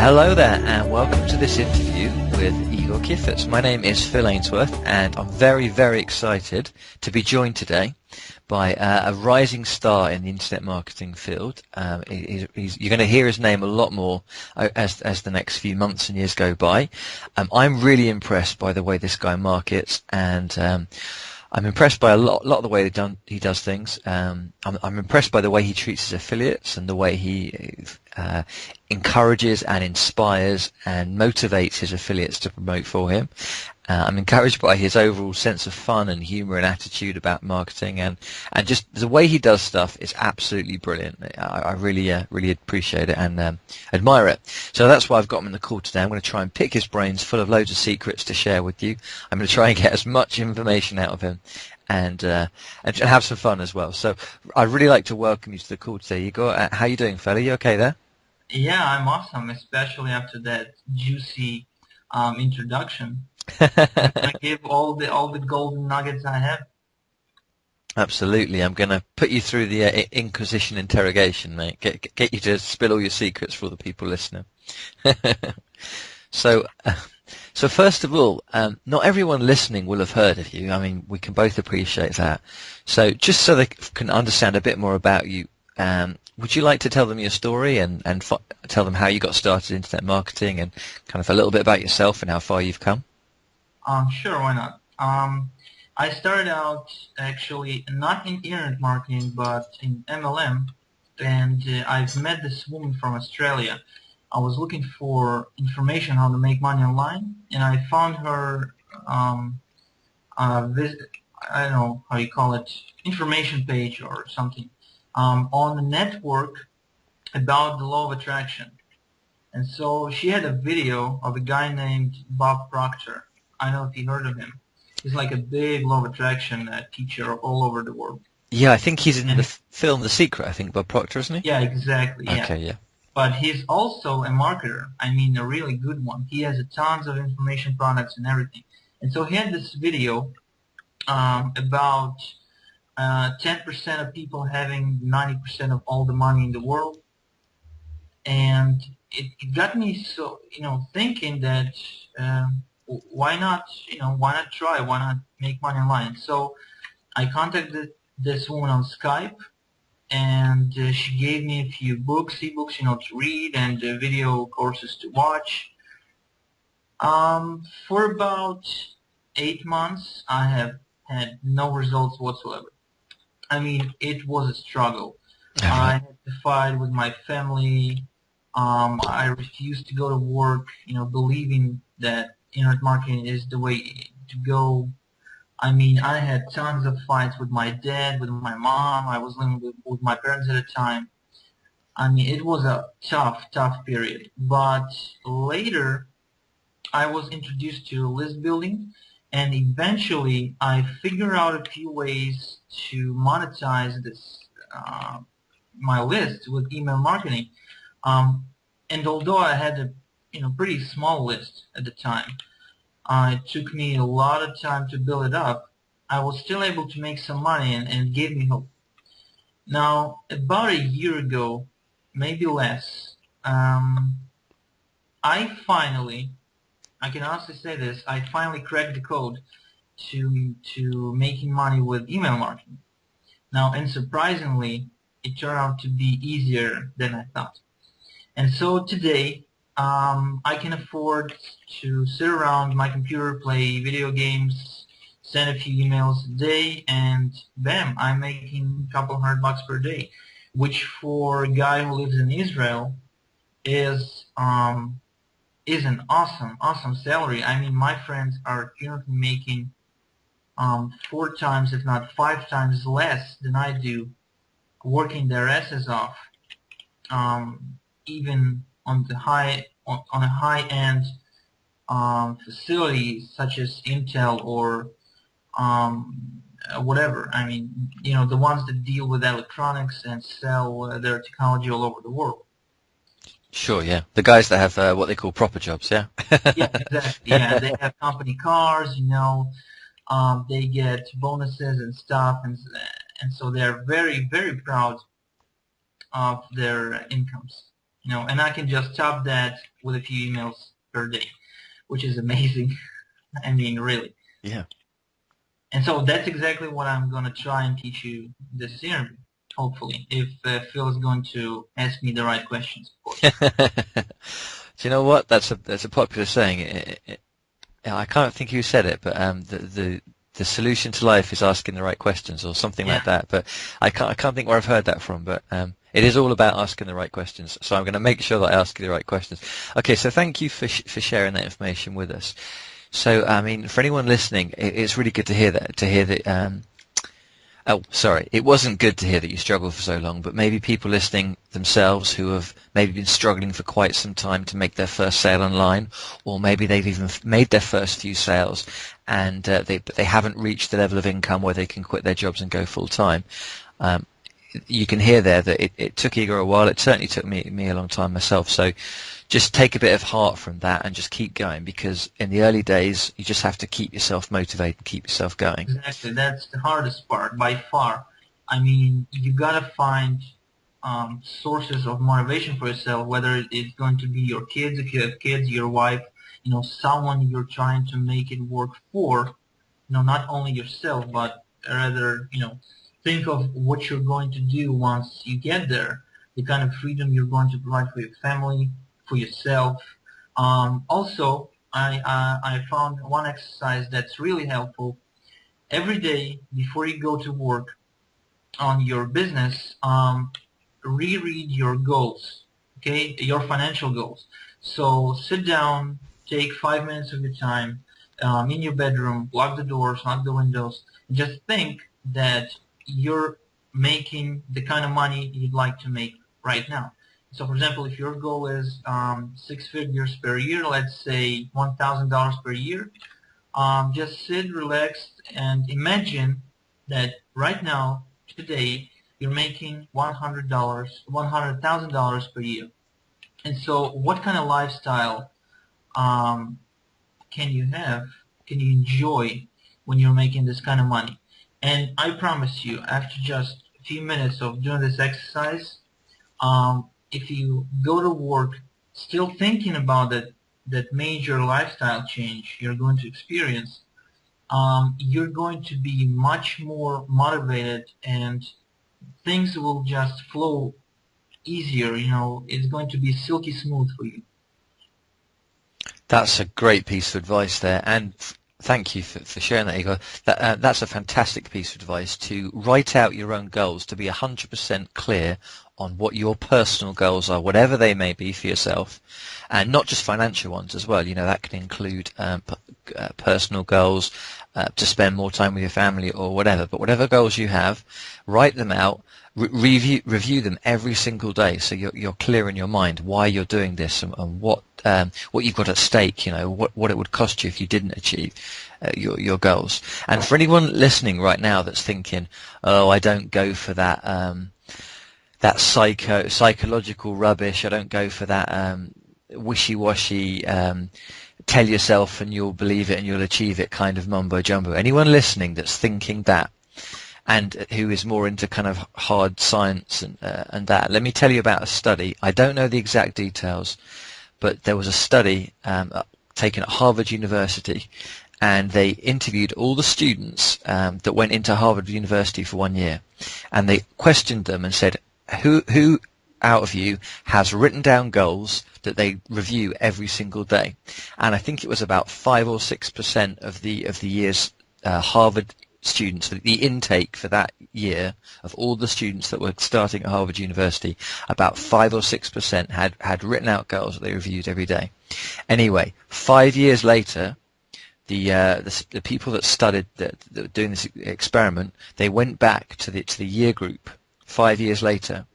Hello there, and welcome to this interview with Igor Kheifet. My name is Phil Ainsworth, and I'm very, very excited to be joined today by a rising star in the internet marketing field. You're going to hear his name a lot more as the next few months and years go by. I'm really impressed by the way this guy markets, and I'm impressed by a lot of the way he does things. I'm impressed by the way he treats his affiliates and the way he encourages and inspires and motivates his affiliates to promote for him. I'm encouraged by his overall sense of fun and humor and attitude about marketing, and just the way he does stuff is absolutely brilliant. I really appreciate it and admire it. So that's why I've got him in the call today. I'm going to try and pick his brains full of loads of secrets to share with you. I'm going to try and get as much information out of him and have some fun as well. So I'd really like to welcome you to the call today, Igor. How you doing, fella? You okay there? Yeah, I'm awesome, especially after that juicy introduction. I give all the golden nuggets I have. Absolutely. I'm going to put you through the Inquisition interrogation, mate. Get you to spill all your secrets for all the people listening. So first of all, not everyone listening will have heard of you. I mean, we can both appreciate that. So just so they can understand a bit more about you, would you like to tell them your story and tell them how you got started in internet marketing and kind of a little bit about yourself and how far you've come? Sure, why not? I started out actually not in internet marketing, but in MLM, and I've met this woman from Australia. I was looking for information how to make money online, and I found her, I don't know how you call it, information page or something, on the network about the law of attraction. And so she had a video of a guy named Bob Proctor. I don't know if you heard of him. He's like a big law of attraction teacher all over the world. Yeah, I think he's in the film The Secret, I think, Bob Proctor, isn't he? Yeah, exactly. Yeah. Okay, yeah. But he's also a marketer. I mean, a really good one. He has tons of information products and everything. And so he had this video about 10% of people having 90% of all the money in the world. And it got me so, thinking that why not try? Why not make money online? So I contacted this woman on Skype, and she gave me a few ebooks, to read and video courses to watch. For about 8 months, I have had no results whatsoever. I mean, it was a struggle. I had to fight with my family. I refused to go to work, believing that internet marketing is the way to go. I mean, I had tons of fights with my dad, with my mom. I was living with my parents at the time. I mean, it was a tough period. But later, I was introduced to list building, and eventually I figured out a few ways to monetize this my list with email marketing. And although I had a pretty small list at the time, it took me a lot of time to build it up. I was still able to make some money, and it gave me hope. Now, about a year ago, maybe less, I can honestly say this, I finally cracked the code to making money with email marketing. Now, and surprisingly, it turned out to be easier than I thought. And so today, I can afford to sit around my computer, play video games, send a few emails a day, and bam, I'm making a couple $100 per day, which for a guy who lives in Israel is an awesome salary. I mean, my friends are currently making 4 times, if not 5 times less than I do, working their asses off. Even on a high-end facility such as Intel or whatever. I mean, the ones that deal with electronics and sell their technology all over the world. Sure, yeah. The guys that have what they call proper jobs, yeah? Yeah, exactly. Yeah, they have company cars, they get bonuses and stuff, and so they're very, very proud of their incomes. And I can just top that with a few emails per day, which is amazing. I mean, really. Yeah. And so that's exactly what I'm going to try and teach you this interview, hopefully, if Phil is going to ask me the right questions, of course. Do you know what? That's a popular saying. I can't think who said it, but the solution to life is asking the right questions, or something like Yeah. that. But I can't think where I've heard that from. But it is all about asking the right questions. So I'm going to make sure that I ask you the right questions. Okay. So thank you for sharing that information with us. So I mean, for anyone listening, it's really good to hear that. To hear that. Oh, sorry. It wasn't good to hear that you struggled for so long, but maybe people listening themselves who have maybe been struggling for quite some time to make their first sale online, or maybe they've even made their first few sales and they haven't reached the level of income where they can quit their jobs and go full time. Um, you can hear there that it took Igor a while. It certainly took me a long time myself. So just take a bit of heart from that and just keep going, because in the early days you just have to keep yourself motivated and keep yourself going. Exactly. That's the hardest part by far. I mean, you gotta find sources of motivation for yourself, whether it's going to be your kids, if you have kids, your wife, someone you're trying to make it work for, not only yourself, but rather, think of what you're going to do once you get there, the kind of freedom you're going to provide for your family, for yourself. Also, I found one exercise that's really helpful. Every day before you go to work on your business, reread your goals, okay, your financial goals. So sit down, take 5 minutes of your time in your bedroom, lock the doors, lock the windows, and just think that you're making the kind of money you'd like to make right now. So, for example, if your goal is 6 figures per year, let's say $1,000 per year, just sit relaxed and imagine that right now, today, you're making $100,000 per year. And so what kind of lifestyle um, can you have, can you enjoy when you're making this kind of money? And I promise you, after just a few minutes of doing this exercise, if you go to work still thinking about that major lifestyle change you're going to experience, you're going to be much more motivated and things will just flow easier. It's going to be silky smooth for you. That's a great piece of advice there, and thank you for sharing that, Igor. That's a fantastic piece of advice, to write out your own goals, to be 100% clear on what your personal goals are, whatever they may be for yourself, and not just financial ones as well. That can include personal goals, to spend more time with your family or whatever. But whatever goals you have, write them out. Review them every single day, so you're clear in your mind why you're doing this and what you've got at stake. What it would cost you if you didn't achieve your goals. And for anyone listening right now that's thinking, oh, I don't go for that psychological rubbish. I don't go for that wishy-washy tell yourself and you'll believe it and you'll achieve it kind of mumbo jumbo. Anyone listening that's thinking that, and who is more into kind of hard science and that, let me tell you about a study. I don't know the exact details, but there was a study taken at Harvard University, and they interviewed all the students that went into Harvard University for 1 year, and they questioned them and said, who out of you has written down goals that they review every single day? And I think it was about 5 or 6% of the year's Harvard students, the intake for that year of all the students that were starting at Harvard University, about 5 or 6% had written out goals that they reviewed every day. Anyway, 5 years later, the people that studied that were doing this experiment, they went back to the year group 5 years later,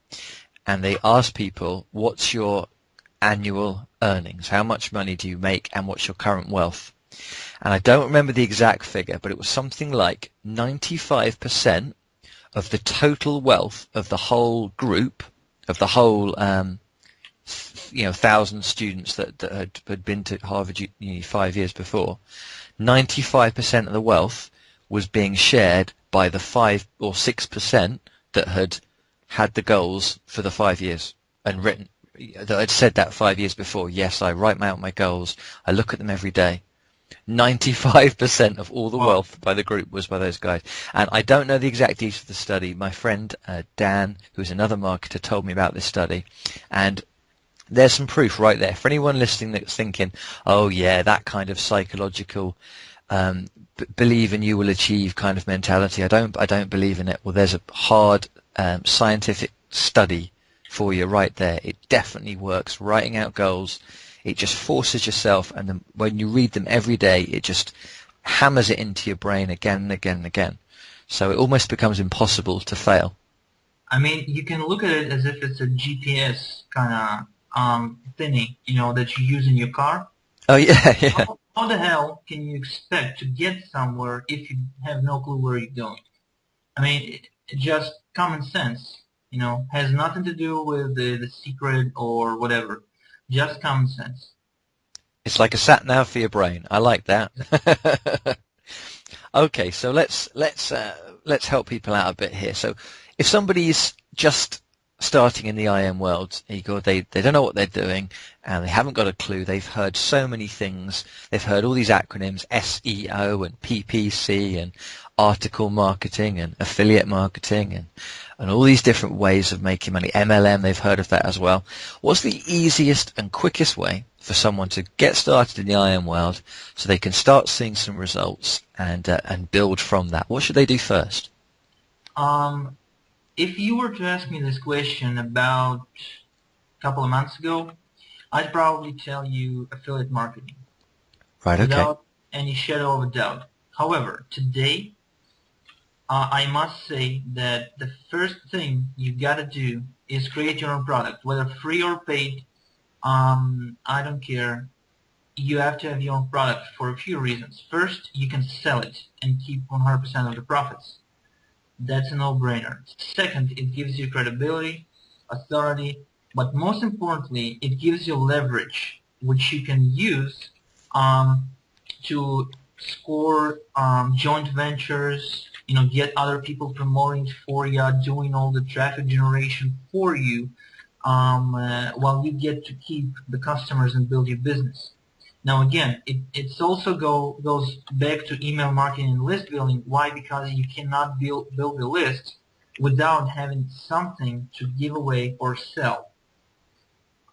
and they asked people, what's your annual earnings? How much money do you make, and what's your current wealth? And I don't remember the exact figure, but it was something like 95% of the total wealth of the whole group, of the whole 1,000 students that had been to Harvard 5 years before. 95% of the wealth was being shared by the 5 or 6% that had the goals for the 5 years and I'd said that 5 years before. Yes, I write out my goals. I look at them every day. 95% of all the Wow. wealth by the group was by those guys. And I don't know the exact details of the study. My friend Dan, who's another marketer, told me about this study. And there's some proof right there. For anyone listening that's thinking, oh yeah, that kind of psychological believe and you will achieve kind of mentality, I don't believe in it. Well, there's a hard scientific study for you right there. It definitely works. Writing out goals, it just forces yourself, and then when you read them every day, it just hammers it into your brain again and again and again. So it almost becomes impossible to fail. I mean, you can look at it as if it's a GPS kind of thingy, that you use in your car. Oh yeah, yeah. How the hell can you expect to get somewhere if you have no clue where you're going? I mean, just common sense, has nothing to do with the secret or whatever. Just common sense. It's like a sat nav for your brain. I like that. Okay, so let's help people out a bit here. So, if somebody's just starting in the IM world, Igor, they don't know what they're doing and they haven't got a clue. They've heard so many things. They've heard all these acronyms, SEO and PPC and article marketing and affiliate marketing and all these different ways of making money. MLM, they've heard of that as well. What's the easiest and quickest way for someone to get started in the IM world so they can start seeing some results and build from that? What should they do first? If you were to ask me this question about a couple of months ago, I'd probably tell you affiliate marketing Right, okay. without any shadow of a doubt. However, today, I must say that the first thing you gotta do is create your own product, whether free or paid. I don't care. You have to have your own product for a few reasons. First, you can sell it and keep 100% of the profits. That's a no-brainer. Second, it gives you credibility, authority, but most importantly, it gives you leverage, which you can use to score joint ventures, get other people promoting for you, doing all the traffic generation for you, while you get to keep the customers and build your business. Now again, it's also goes back to email marketing and list building. Why? Because you cannot build a list without having something to give away or sell.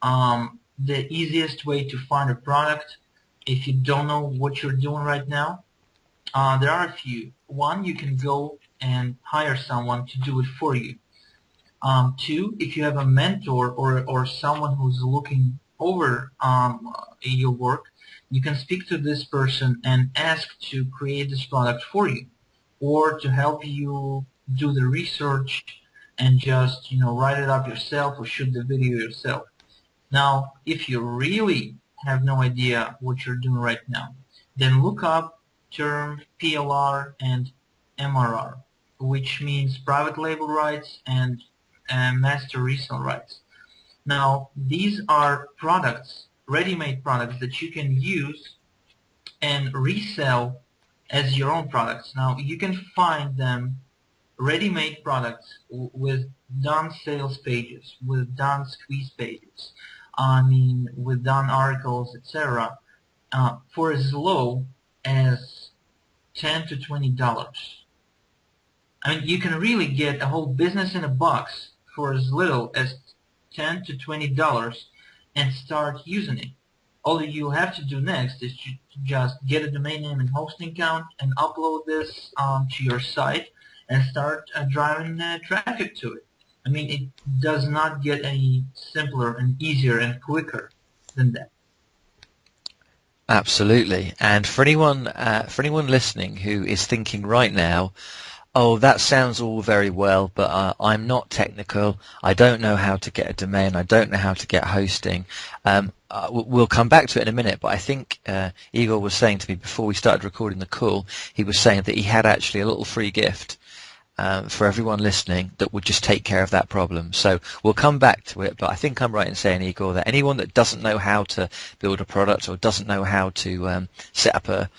The easiest way to find a product, if you don't know what you're doing right now, there are a few. One, you can go and hire someone to do it for you. Two, if you have a mentor or someone who's looking over your work, you can speak to this person and ask to create this product for you or to help you do the research and just write it up yourself or shoot the video yourself. Now, if you really have no idea what you're doing right now, then look up term PLR and MRR, which means private label rights and master resale rights. Now, these are products, ready-made products that you can use and resell as your own products. Now, you can find them ready-made products with done sales pages, with done squeeze pages, with done articles, etc., for as low as $10 to $20. I mean, you can really get a whole business in a box for as little as $10 to $20 and start using it. All you have to do next is to just get a domain name and hosting account and upload this to your site and start driving traffic to it. I mean, it does not get any simpler and easier and quicker than that. Absolutely. And for anyone listening who is thinking right now, oh, that sounds all very well, but I'm not technical. I don't know how to get a domain. I don't know how to get hosting. We'll come back to it in a minute, but I think Igor was saying to me before we started recording the call, he was saying that he had actually a little free gift for everyone listening that would just take care of that problem. So we'll come back to it, but I think I'm right in saying, Igor, that anyone that doesn't know how to build a product or doesn't know how to set up a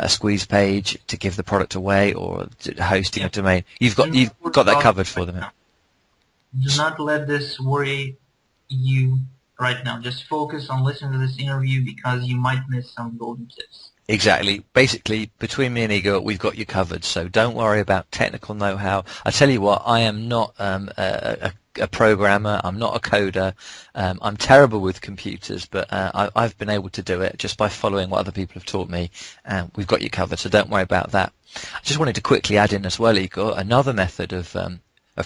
squeeze page to give the product away or hosting a domain, you've got that covered for them. Do not let this worry you right now. Just focus on listening to this interview because you might miss some golden tips. Exactly. Basically, between me and Igor, we've got you covered. So don't worry about technical know-how. I tell you what, I am not a programmer. I'm not a coder. I'm terrible with computers, but I've been able to do it just by following what other people have taught me. And we've got you covered. So don't worry about that. I just wanted to quickly add in as well, Igor, another method of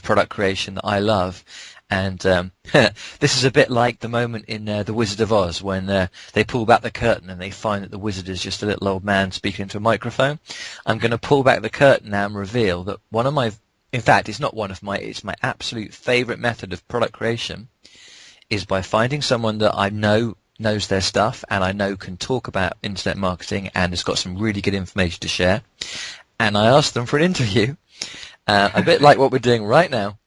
product creation that I love. And this is a bit like the moment in The Wizard of Oz when they pull back the curtain and they find that the wizard is just a little old man speaking into a microphone. I'm going to pull back the curtain now and reveal that one of my, in fact, it's not one of my, it's my absolute favorite method of product creation is by finding someone that I know knows their stuff and I know can talk about internet marketing and has got some really good information to share. And I ask them for an interview, a bit like what we're doing right now.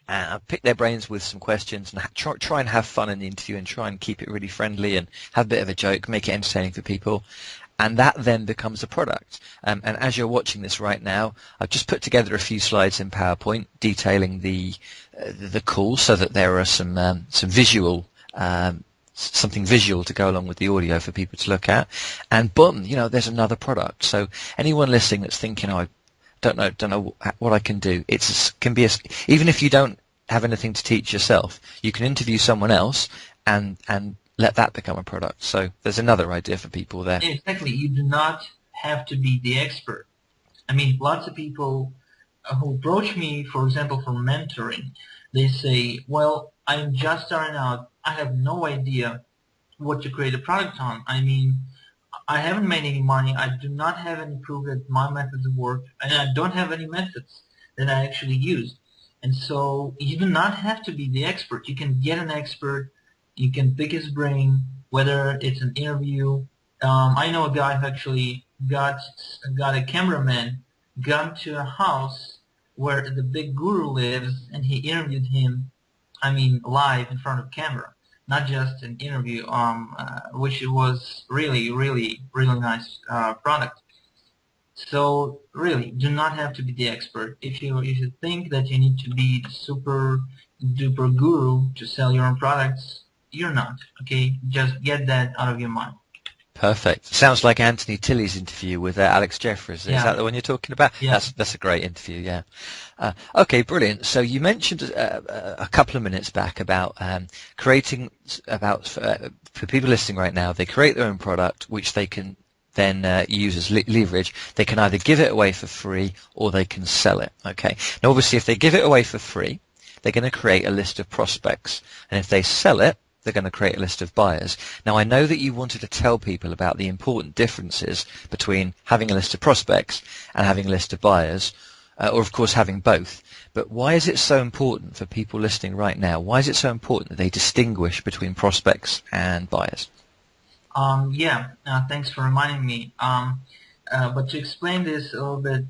I'll pick their brains with some questions and try and have fun in the interview and try and keep it really friendly and have a bit of a joke, make it entertaining for people. And that then becomes a product. And as you're watching this right now, I've just put together a few slides in PowerPoint detailing the call so that there are some visual something visual to go along with the audio for people to look at. And boom, there's another product. So anyone listening that's thinking, oh, I don't know what I can do. Even if you don't have anything to teach yourself, you can interview someone else and let that become a product. So there's another idea for people there. Exactly. You do not have to be the expert. I mean, lots of people who approach me, for example, for mentoring, they say, well, I'm just starting out. I have no idea what to create a product on. I mean, I haven't made any money. I do not have any proof that my methods work, and I don't have any methods that I actually use. And so you do not have to be the expert. You can get an expert. You can pick his brain, whether it's an interview. I know a guy who actually got a cameraman, got to a house where the big guru lives, and he interviewed him, I mean, live in front of camera. Not just an interview, which was really, really, really nice product. So really, do not have to be the expert. If you think that you need to be the super duper guru to sell your own products, you're not. Okay, just get that out of your mind. Perfect. Sounds like Anthony Tilley's interview with Alex Jeffries. Is that the one you're talking about? Yeah. That's a great interview, yeah. Okay, brilliant. So you mentioned a couple of minutes back about creating, for people listening right now, they create their own product which they can then use as leverage. They can either give it away for free or they can sell it. Okay. Now obviously if they give it away for free, they're going to create a list of prospects. And if they sell it, they're going to create a list of buyers. Now, I know that you wanted to tell people about the important differences between having a list of prospects and having a list of buyers, or of course having both. But why is it so important for people listening right now? Why is it so important that they distinguish between prospects and buyers? Thanks for reminding me. But to explain this a little bit,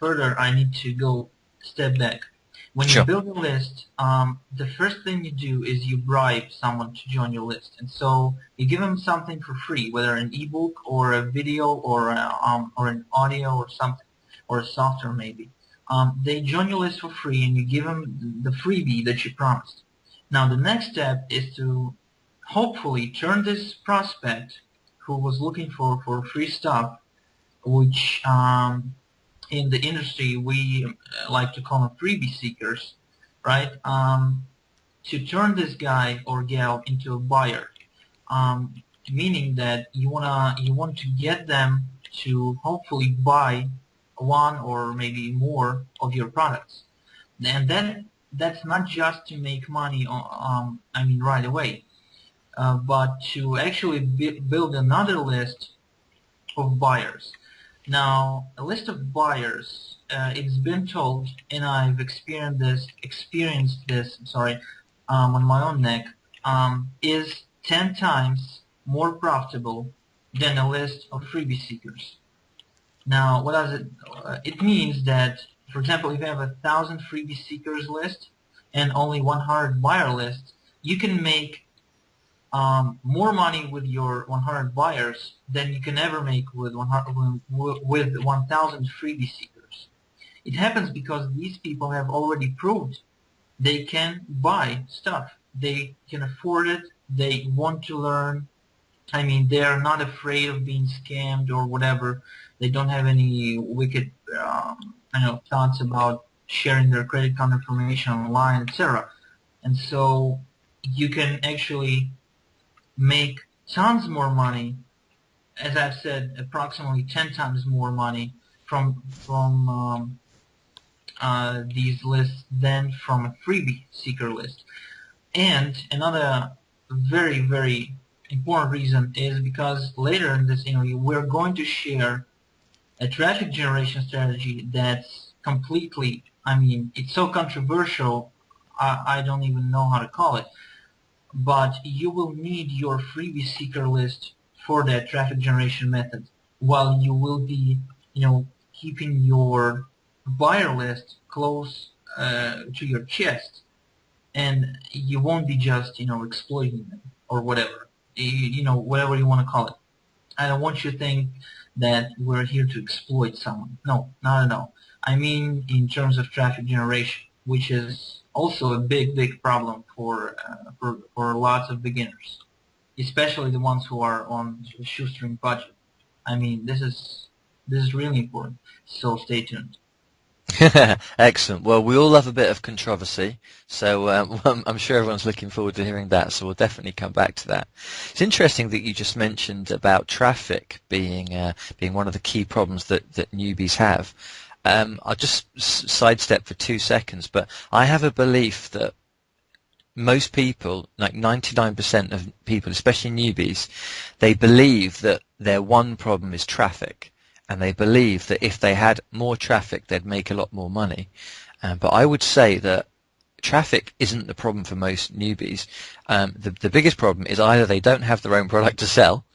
further, I need to go a step back. When you build a list, the first thing you do is you bribe someone to join your list, and so you give them something for free, whether an ebook or a video or an audio or something, or a software maybe. They join your list for free, and you give them the freebie that you promised. Now the next step is to hopefully turn this prospect who was looking for free stuff, which in the industry we like to call them freebie seekers, right? To turn this guy or gal into a buyer, meaning that you want to get them to hopefully buy one or maybe more of your products, and that's not just to make money right away, but to actually build another list of buyers. Now, a list of buyers, it's been told, and I've experienced this, on my own neck, is 10 times more profitable than a list of freebie seekers. Now, what does it? It means that, for example, if you have 1,000 freebie seekers list and only 100 buyer lists, you can make more money with your 100 buyers than you can ever make with 1,000 freebie seekers. It happens because these people have already proved they can buy stuff. They can afford it. They want to learn. I mean, they are not afraid of being scammed or whatever. They don't have any wicked, thoughts about sharing their credit card information online, etc. And so you can actually make tons more money, as I've said, approximately 10 times more money from these lists than from a freebie seeker list. And another very, very important reason is because later in this interview, we're going to share a traffic generation strategy that's completely, I mean, it's so controversial, I don't even know how to call it, but you will need your freebie seeker list for that traffic generation method, while you will be, keeping your buyer list close to your chest, and you won't be just, exploiting them or whatever, whatever you want to call it. I don't want you to think that we're here to exploit someone. No, not at all. I mean, in terms of traffic generation, which is also a big, big problem for lots of beginners, especially the ones who are on a shoestring budget. I mean, this is really important. So stay tuned. Excellent. Well, we all love a bit of controversy, so I'm sure everyone's looking forward to hearing that, so we'll definitely come back to that. It's interesting that you just mentioned about traffic being one of the key problems that newbies have. I'll just sidestep for 2 seconds, but I have a belief that most people, like 99% of people, especially newbies, they believe that their one problem is traffic. And they believe that if they had more traffic, they'd make a lot more money. But I would say that traffic isn't the problem for most newbies. The biggest problem is either they don't have their own product to sell,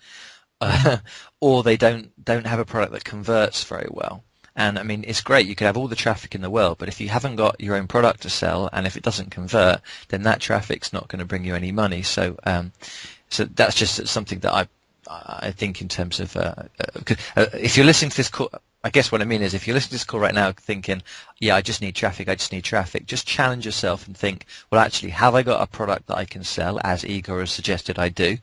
or they don't have a product that converts very well. And I mean, it's great, you could have all the traffic in the world, but if you haven't got your own product to sell, and if it doesn't convert, then that traffic's not going to bring you any money. So that's just something that I think in terms of if you're listening to this call, I guess what I mean is if you're listening to this call right now thinking, yeah, I just need traffic, just challenge yourself and think, well, actually, have I got a product that I can sell, as Igor has suggested I do?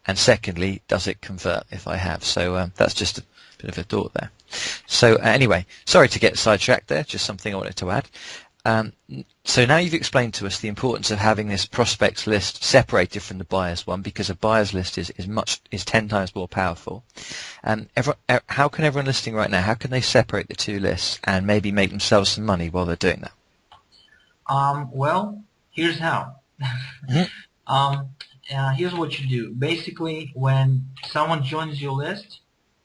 And secondly, does it convert if I have? So that's just a bit of a thought there. So anyway, sorry to get sidetracked there, just something I wanted to add. So now you've explained to us the importance of having this prospects list separated from the buyers one, because a buyers list is 10 times more powerful. How can everyone listening right now, how can they separate the two lists and maybe make themselves some money while they're doing that? Well, here's how. Here's what you do. Basically, when someone joins your list,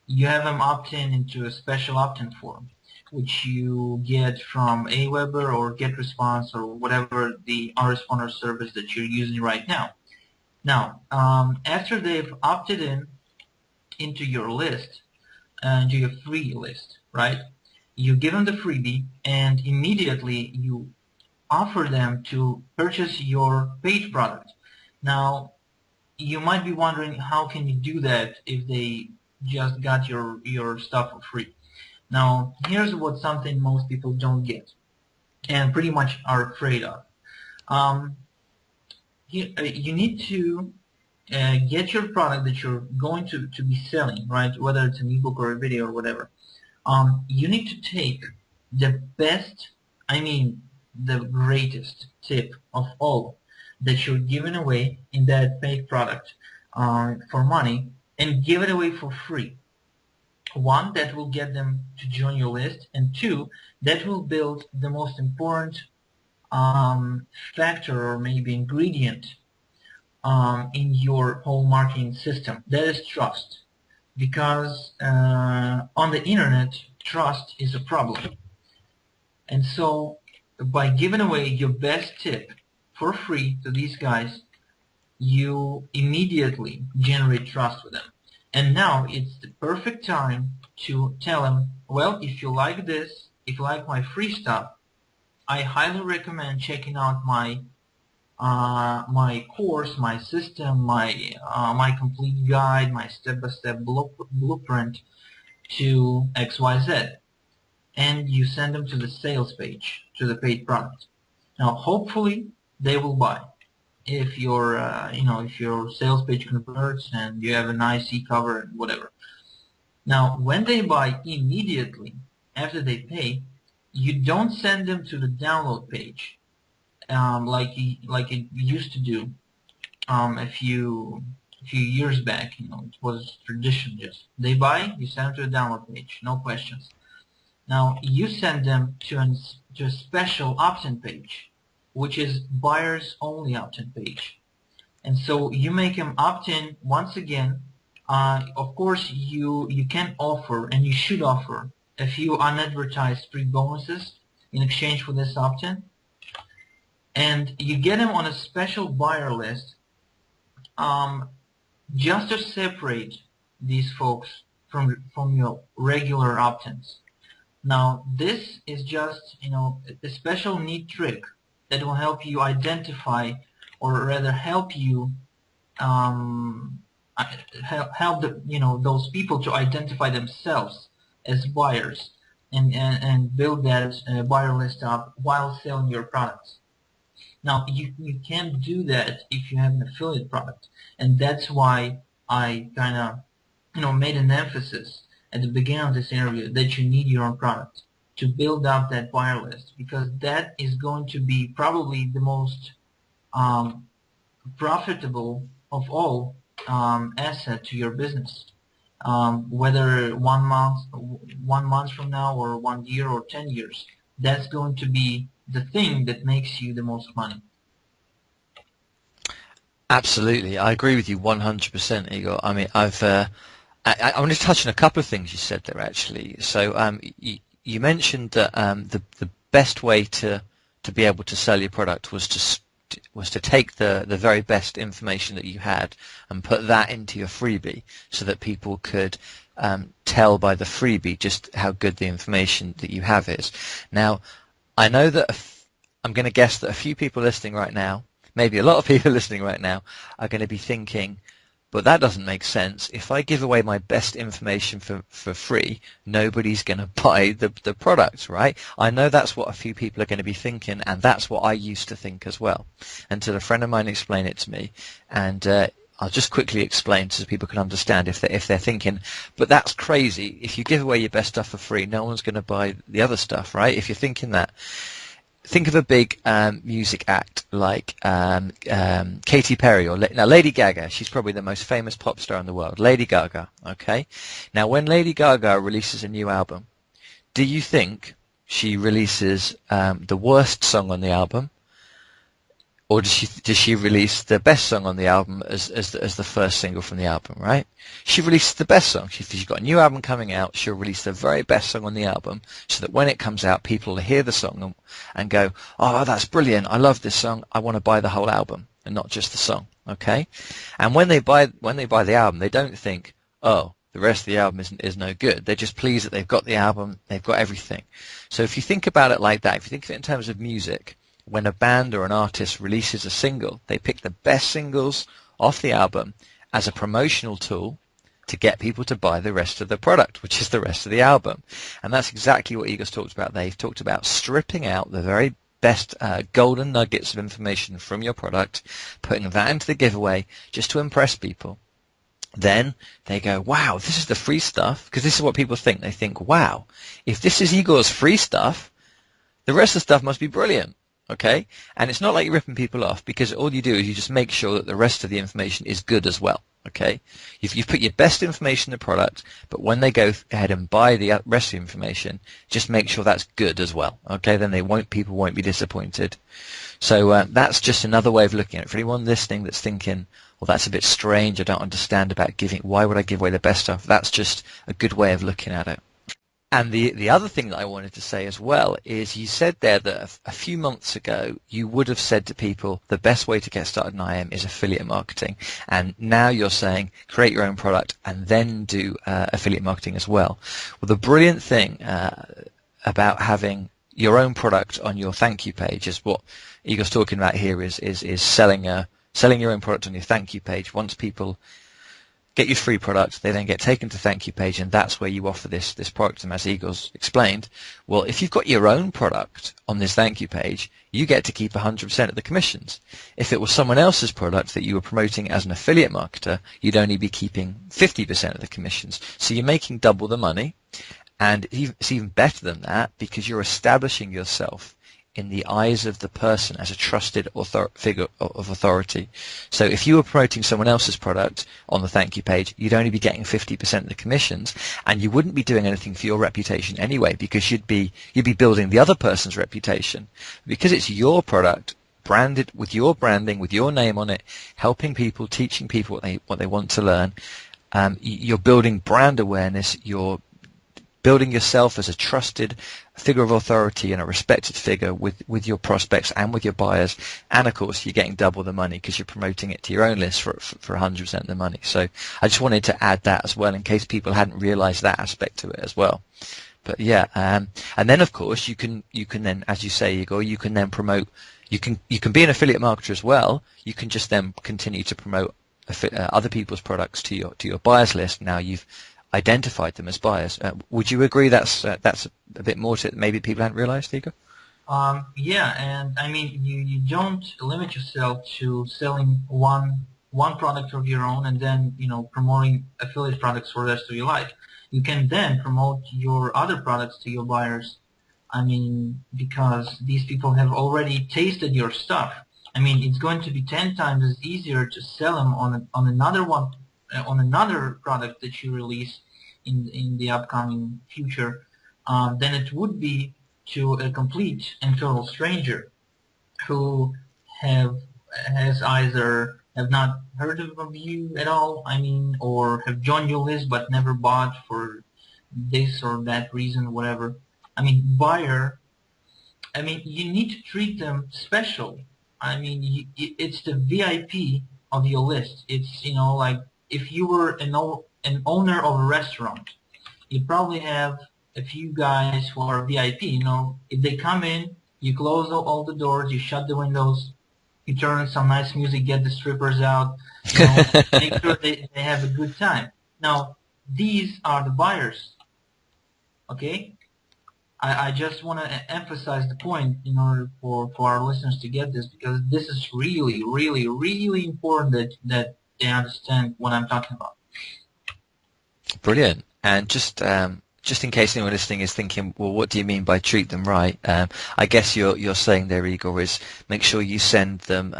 you have them opt in into a special opt-in form, which you get from Aweber or GetResponse or whatever the autoresponder service that you're using right now. Now, after they've opted into your list, into your free list, right, you give them the freebie, and immediately you offer them to purchase your paid product. Now, you might be wondering, how can you do that if they just got your stuff for free? Now, here's something most people don't get and pretty much are afraid of. You need to get your product that you're going to be selling, right? Whether it's an ebook or a video or whatever. You need to take the best, I mean the greatest tip of all that you're giving away in that paid product for money, and give it away for free. One, that will get them to join your list, and two, that will build the most important factor or maybe ingredient in your whole marketing system. That is trust. Because on the internet, trust is a problem. And so by giving away your best tip for free to these guys, you immediately generate trust with them. And now it's the perfect time to tell them, well, if you like this, if you like my free stuff, I highly recommend checking out my course, my system, my complete guide, my step-by-step blueprint to XYZ. And you send them to the sales page, to the paid product. Now, hopefully, they will buy. if your if your sales page converts and you have a nice e-cover and whatever. Now, when they buy immediately after they pay, you don't send them to the download page like it used to do a few years back. It was tradition. Just they buy, you send them to the download page, no questions. Now you send them to a special opt-in page, which is buyers only opt-in page. And so you make them opt-in once again. Of course, you can offer, and you should offer, a few unadvertised free bonuses in exchange for this opt-in. And you get them on a special buyer list just to separate these folks from your regular opt-ins. Now, this is just a special neat trick that will help you identify, or rather help you help those people to identify themselves as buyers and build that buyer list up while selling your products. Now, you can't do that if you have an affiliate product, and that's why I kind of made an emphasis at the beginning of this interview that you need your own product to build up that buyer list, because that is going to be probably the most profitable of all asset to your business. Whether 1 month from now, or 1 year, or 10 years, that's going to be the thing that makes you the most money. Absolutely, I agree with you 100%, Igor. I mean, I want to touch on a couple of things you said there, actually. So, you mentioned that the best way to be able to sell your product was to take the very best information that you had and put that into your freebie, so that people could tell by the freebie just how good the information that you have is. Now, I know that I'm going to guess that a few people listening right now, maybe a lot of people listening right now, are going to be thinking, but that doesn't make sense. If I give away my best information for free, nobody's going to buy the product, right? I know that's what a few people are going to be thinking, and that's what I used to think as well, until a friend of mine explained it to me. And I'll just quickly explain so people can understand if they're thinking, but that's crazy. If you give away your best stuff for free, no one's going to buy the other stuff, right? If you're thinking that, think of a big music act like Katy Perry, or now Lady Gaga. She's probably the most famous pop star in the world. Lady Gaga, okay? Now, when Lady Gaga releases a new album, do you think she releases the worst song on the album, or does she release the best song on the album as the first single from the album, right? She releases the best song. She's got a new album coming out. She'll release the very best song on the album, so that when it comes out, people will hear the song and go, "Oh, that's brilliant! I love this song. I want to buy the whole album and not just the song." Okay? And when they buy the album, they don't think, "Oh, the rest of the album is no good." They're just pleased that they've got the album, they've got everything. So if you think about it like that, if you think of it in terms of music, when a band or an artist releases a single, they pick the best singles off the album as a promotional tool to get people to buy the rest of the product, which is the rest of the album. And that's exactly what Igor's talked about. They've talked about stripping out the very best golden nuggets of information from your product, putting that into the giveaway just to impress people. Then they go, "Wow, this is the free stuff," because this is what people think. They think, "Wow, if this is Igor's free stuff, the rest of the stuff must be brilliant." Okay? And it's not like you're ripping people off, because all you do is you just make sure that the rest of the information is good as well. Okay? You've put your best information in the product, but when they go ahead and buy the rest of the information, just make sure that's good as well. Okay? Then people won't be disappointed. So that's just another way of looking at it. For anyone listening that's thinking, "Well, that's a bit strange, I don't understand about giving, why would I give away the best stuff?" That's just a good way of looking at it. And the other thing that I wanted to say as well is, you said there that a few months ago you would have said to people the best way to get started in IM is affiliate marketing, and now you're saying create your own product and then do affiliate marketing as well. Well, the brilliant thing about having your own product on your thank you page is what Igor's talking about here, is selling your own product on your thank you page. Once people get your free product, they then get taken to thank you page, and that's where you offer this product. And as Igor's explained, well, if you've got your own product on this thank you page, you get to keep 100% of the commissions. If it was someone else's product that you were promoting as an affiliate marketer, you'd only be keeping 50% of the commissions. So you're making double the money, and it's even better than that because you're establishing yourself in the eyes of the person as a trusted figure of authority. So if you were promoting someone else's product on the thank you page, you'd only be getting 50% of the commissions, and you wouldn't be doing anything for your reputation anyway, because you'd be building the other person's reputation. Because it's your product, branded with your branding, with your name on it, helping people, teaching people what they want to learn. You're building brand awareness. You're building yourself as a trusted figure of authority and a respected figure with your prospects and with your buyers. And of course, you're getting double the money because you're promoting it to your own list for 100% of the money. So I just wanted to add that as well in case people hadn't realized that aspect to it as well. But yeah, and then of course you can then, as you say, Igor, you can then promote. You can be an affiliate marketer as well. You can just then continue to promote other people's products to your buyers list. Now you've identified them as buyers. Would you agree that's a bit more to it maybe people hadn't realized, Igor? Yeah, and I mean you don't limit yourself to selling one product of your own and then promoting affiliate products for the rest of your life. You can then promote your other products to your buyers. I mean, because these people have already tasted your stuff. I mean, it's going to be 10 times as easier to sell them on another product that you release in the upcoming future than it would be to a complete and total stranger who has either have not heard of you at all, I mean, or have joined your list but never bought for this or that reason, whatever. I mean, buyer, I mean, you need to treat them special. I mean, it's the VIP of your list. It's, like if you were an owner of a restaurant, you probably have a few guys who are VIP. If they come in, you close all the doors, you shut the windows, you turn on some nice music, get the strippers out, make sure they have a good time. Now, these are the buyers, okay? I just want to emphasize the point in order for our listeners to get this, because this is really, really, really important that they understand what I'm talking about. Brilliant. And just in case anyone listening is thinking, well, what do you mean by treat them right? I guess you're saying there, Igor, is make sure you send them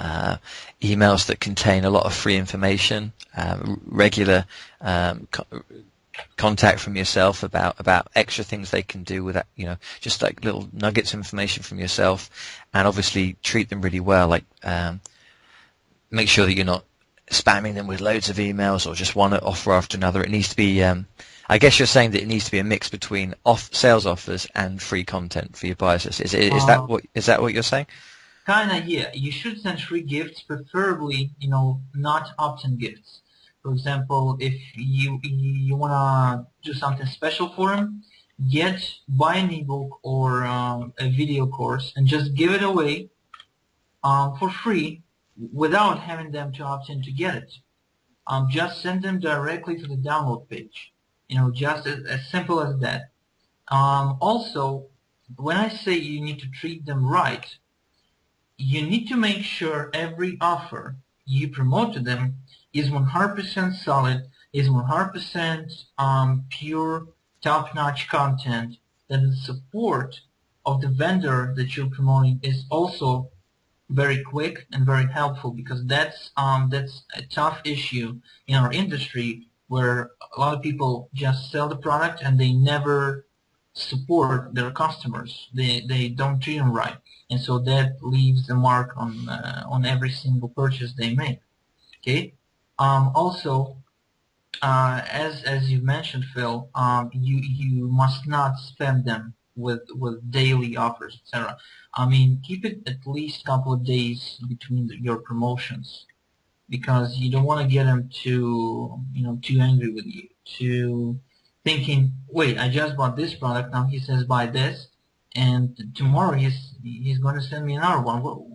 emails that contain a lot of free information, regular contact from yourself about extra things they can do with that, just like little nuggets of information from yourself, and obviously treat them really well. Like make sure that you're not spamming them with loads of emails or just one offer after another. It needs to be I guess you're saying that it needs to be a mix between sales offers and free content for your buyers. Is that what you're saying? Kinda, yeah. You should send free gifts, preferably, not opt-in gifts. For example, if you wanna do something special for them, buy an ebook or a video course and just give it away for free without having them to opt in to get it. Just send them directly to the download page. Just as simple as that. Also, when I say you need to treat them right, you need to make sure every offer you promote to them is 100% solid, is 100% pure, top-notch content, that the support of the vendor that you're promoting is also very quick and very helpful, because that's a tough issue in our industry, where a lot of people just sell the product and they never support their customers. They don't treat them right, and so that leaves a mark on every single purchase they make. Okay. Also, as you mentioned, Phil, you must not spam them with daily offers, etc. I mean, keep it at least a couple of days between your promotions, because you don't want to get them too angry with you, to thinking, wait, I just bought this product, now he says buy this, and tomorrow he's going to send me another one. What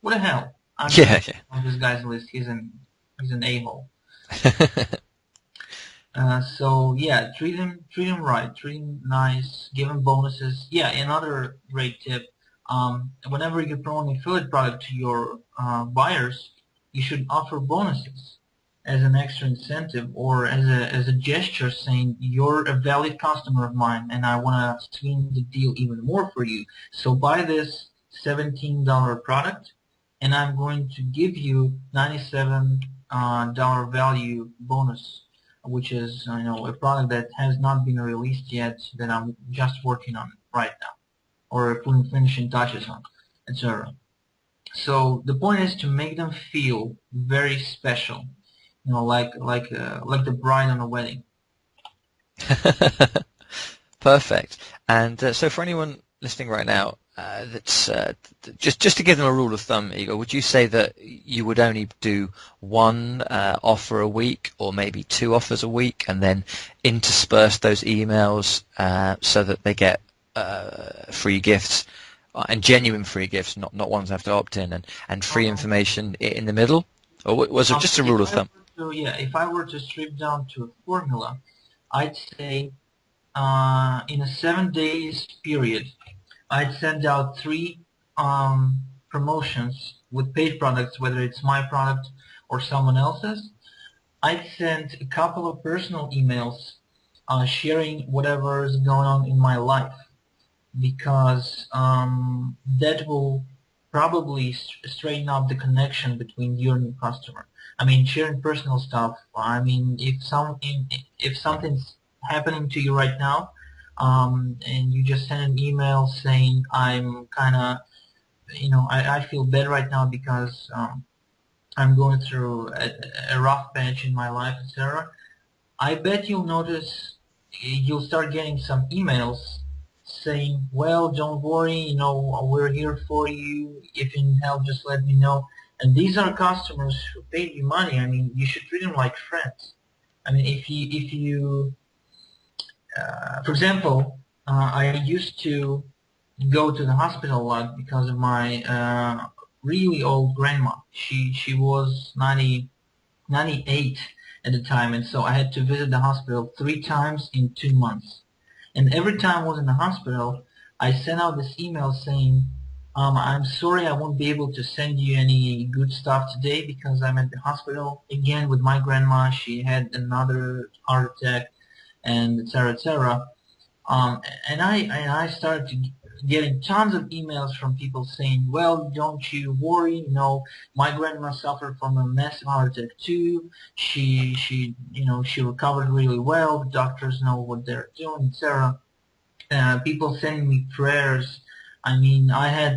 the hell? I'm Yeah. on this guy's list. He's an a-hole. So yeah, treat him right, treat him nice, give him bonuses. Yeah, another great tip. Whenever you promote an affiliate product to your buyers, you should offer bonuses as an extra incentive or as a gesture saying you're a valid customer of mine and I want to swing the deal even more for you. So buy this $17 product and I'm going to give you $97 value bonus, which is a product that has not been released yet that I'm just working on right now or putting finishing touches on, etc. So the point is to make them feel very special, like the bride on a wedding. Perfect. And so for anyone listening right now, that's just to give them a rule of thumb, Igor, would you say that you would only do one offer a week, or maybe two offers a week, and then intersperse those emails so that they get free gifts and genuine free gifts, not ones that have to opt in, and free Um, information in the middle? Or was it just a rule of thumb? if I were to strip down to a formula, I'd say in a 7 days period, I'd send out three promotions with paid products, whether it's my product or someone else's. I'd send a couple of personal emails sharing whatever is going on in my life because that will probably straighten up the connection between you and your customer. I mean, sharing personal stuff. I mean, if something's happening to you right now, and you just send an email saying I'm kind of, I feel bad right now because I'm going through a rough patch in my life, etc. I bet you'll start getting some emails saying, well, don't worry, we're here for you. If you need help, just let me know. And these are customers who paid you money. I mean, you should treat them like friends. I mean, for example, I used to go to the hospital a lot because of my really old grandma. She was 98 at the time, and so I had to visit the hospital 3 times in 2 months. And every time I was in the hospital, I sent out this email saying, I'm sorry I won't be able to send you any good stuff today because I'm at the hospital again with my grandma. She had another heart attack, and etc. etc. Um, and I started getting tons of emails from people saying, "Well, don't you worry. My grandma suffered from a massive heart attack too. She recovered really well. The doctors know what they're doing, etc." People sending me prayers. I mean, I had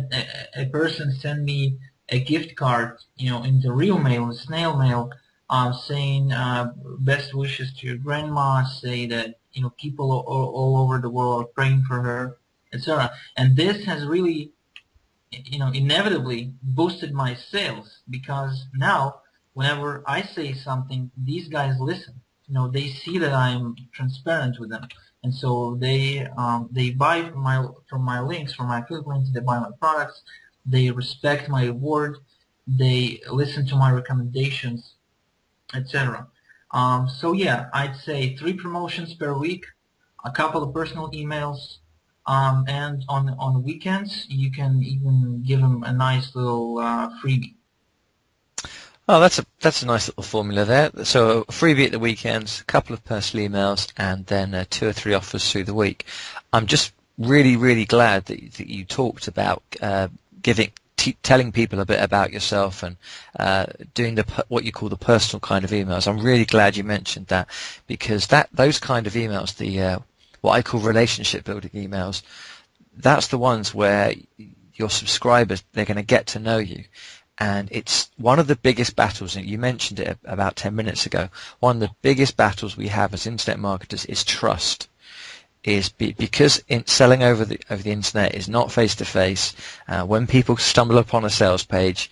a person send me a gift card, in the real mail, the snail mail, saying best wishes to your grandma. Say that people all over the world are praying for her, etc. And this has really, inevitably boosted my sales because now whenever I say something, these guys listen. They see that I'm transparent with them, and so they buy from my links, from my affiliate links. They buy my products. They respect my word. They listen to my recommendations, etc. So yeah, I'd say 3 promotions per week, a couple of personal emails, and on weekends you can even give them a nice little freebie. Oh, that's a nice little formula there. So a freebie at the weekends, a couple of personal emails, and then 2 or 3 offers through the week. I'm just really, really glad that you talked about telling people a bit about yourself and doing what you call the personal kind of emails. I'm really glad you mentioned that because those kind of emails, the what I call relationship building emails, that's the ones where your subscribers, they're going to get to know you. And it's one of the biggest battles, and you mentioned it about 10 minutes ago, one of the biggest battles we have as internet marketers is trust. Because selling over the internet is not face to face. When people stumble upon a sales page,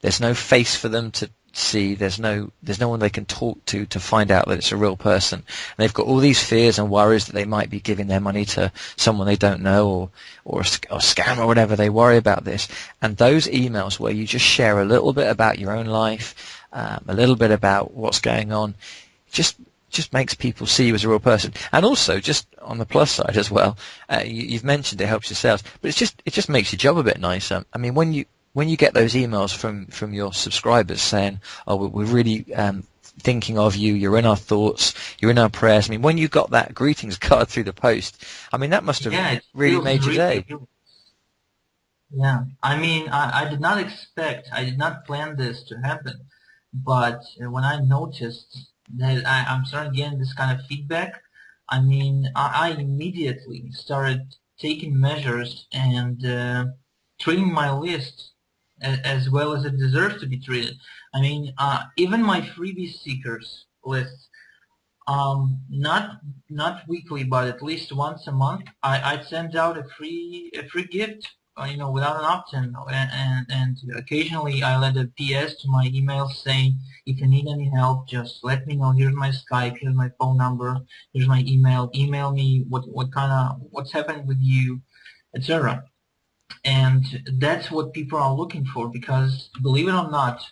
there's no face for them to see. There's no one they can talk to find out that it's a real person. And they've got all these fears and worries that they might be giving their money to someone they don't know or a scam or whatever. They worry about this. And those emails where you just share a little bit about your own life, a little bit about what's going on, just just makes people see you as a real person. And also, just on the plus side as well, you've mentioned it helps your sales, but it just makes your job a bit nicer. I mean, when you get those emails from your subscribers saying, "Oh, we're really thinking of you. You're in our thoughts. You're in our prayers." I mean, when you got that greetings card through the post, I mean, that must have Yeah, it really feels made your really day. good. Yeah, I mean, I did not expect, I did not plan this to happen, but when I noticed that I'm starting getting this kind of feedback, I mean, I immediately started taking measures and treating my list as well as it deserves to be treated. I mean, even my freebie seekers list, not weekly, but at least once a month, I'd send out a free gift, without an opt-in, and occasionally I'll add a PS to my email saying, if you need any help, just let me know. Here's my Skype, here's my phone number, here's my email. Email me what's happened with you, etc. And that's what people are looking for, because believe it or not,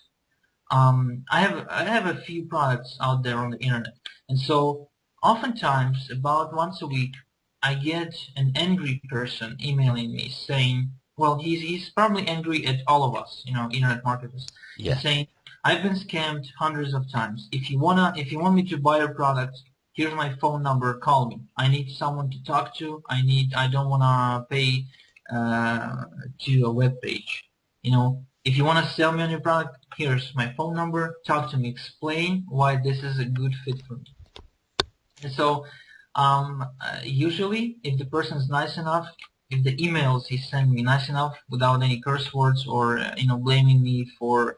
I have a few products out there on the internet, and so oftentimes about once a week I get an angry person emailing me saying, well, he's probably angry at all of us, internet marketers. Yeah. He's saying, I've been scammed hundreds of times. If you want me to buy your product, here's my phone number. Call me. I need someone to talk to. I don't wanna pay to a web page. If you want to sell me on your product, here's my phone number. Talk to me. Explain why this is a good fit for me. And so, usually, if the person is nice enough, if the emails he's sending me nice enough, without any curse words or blaming me for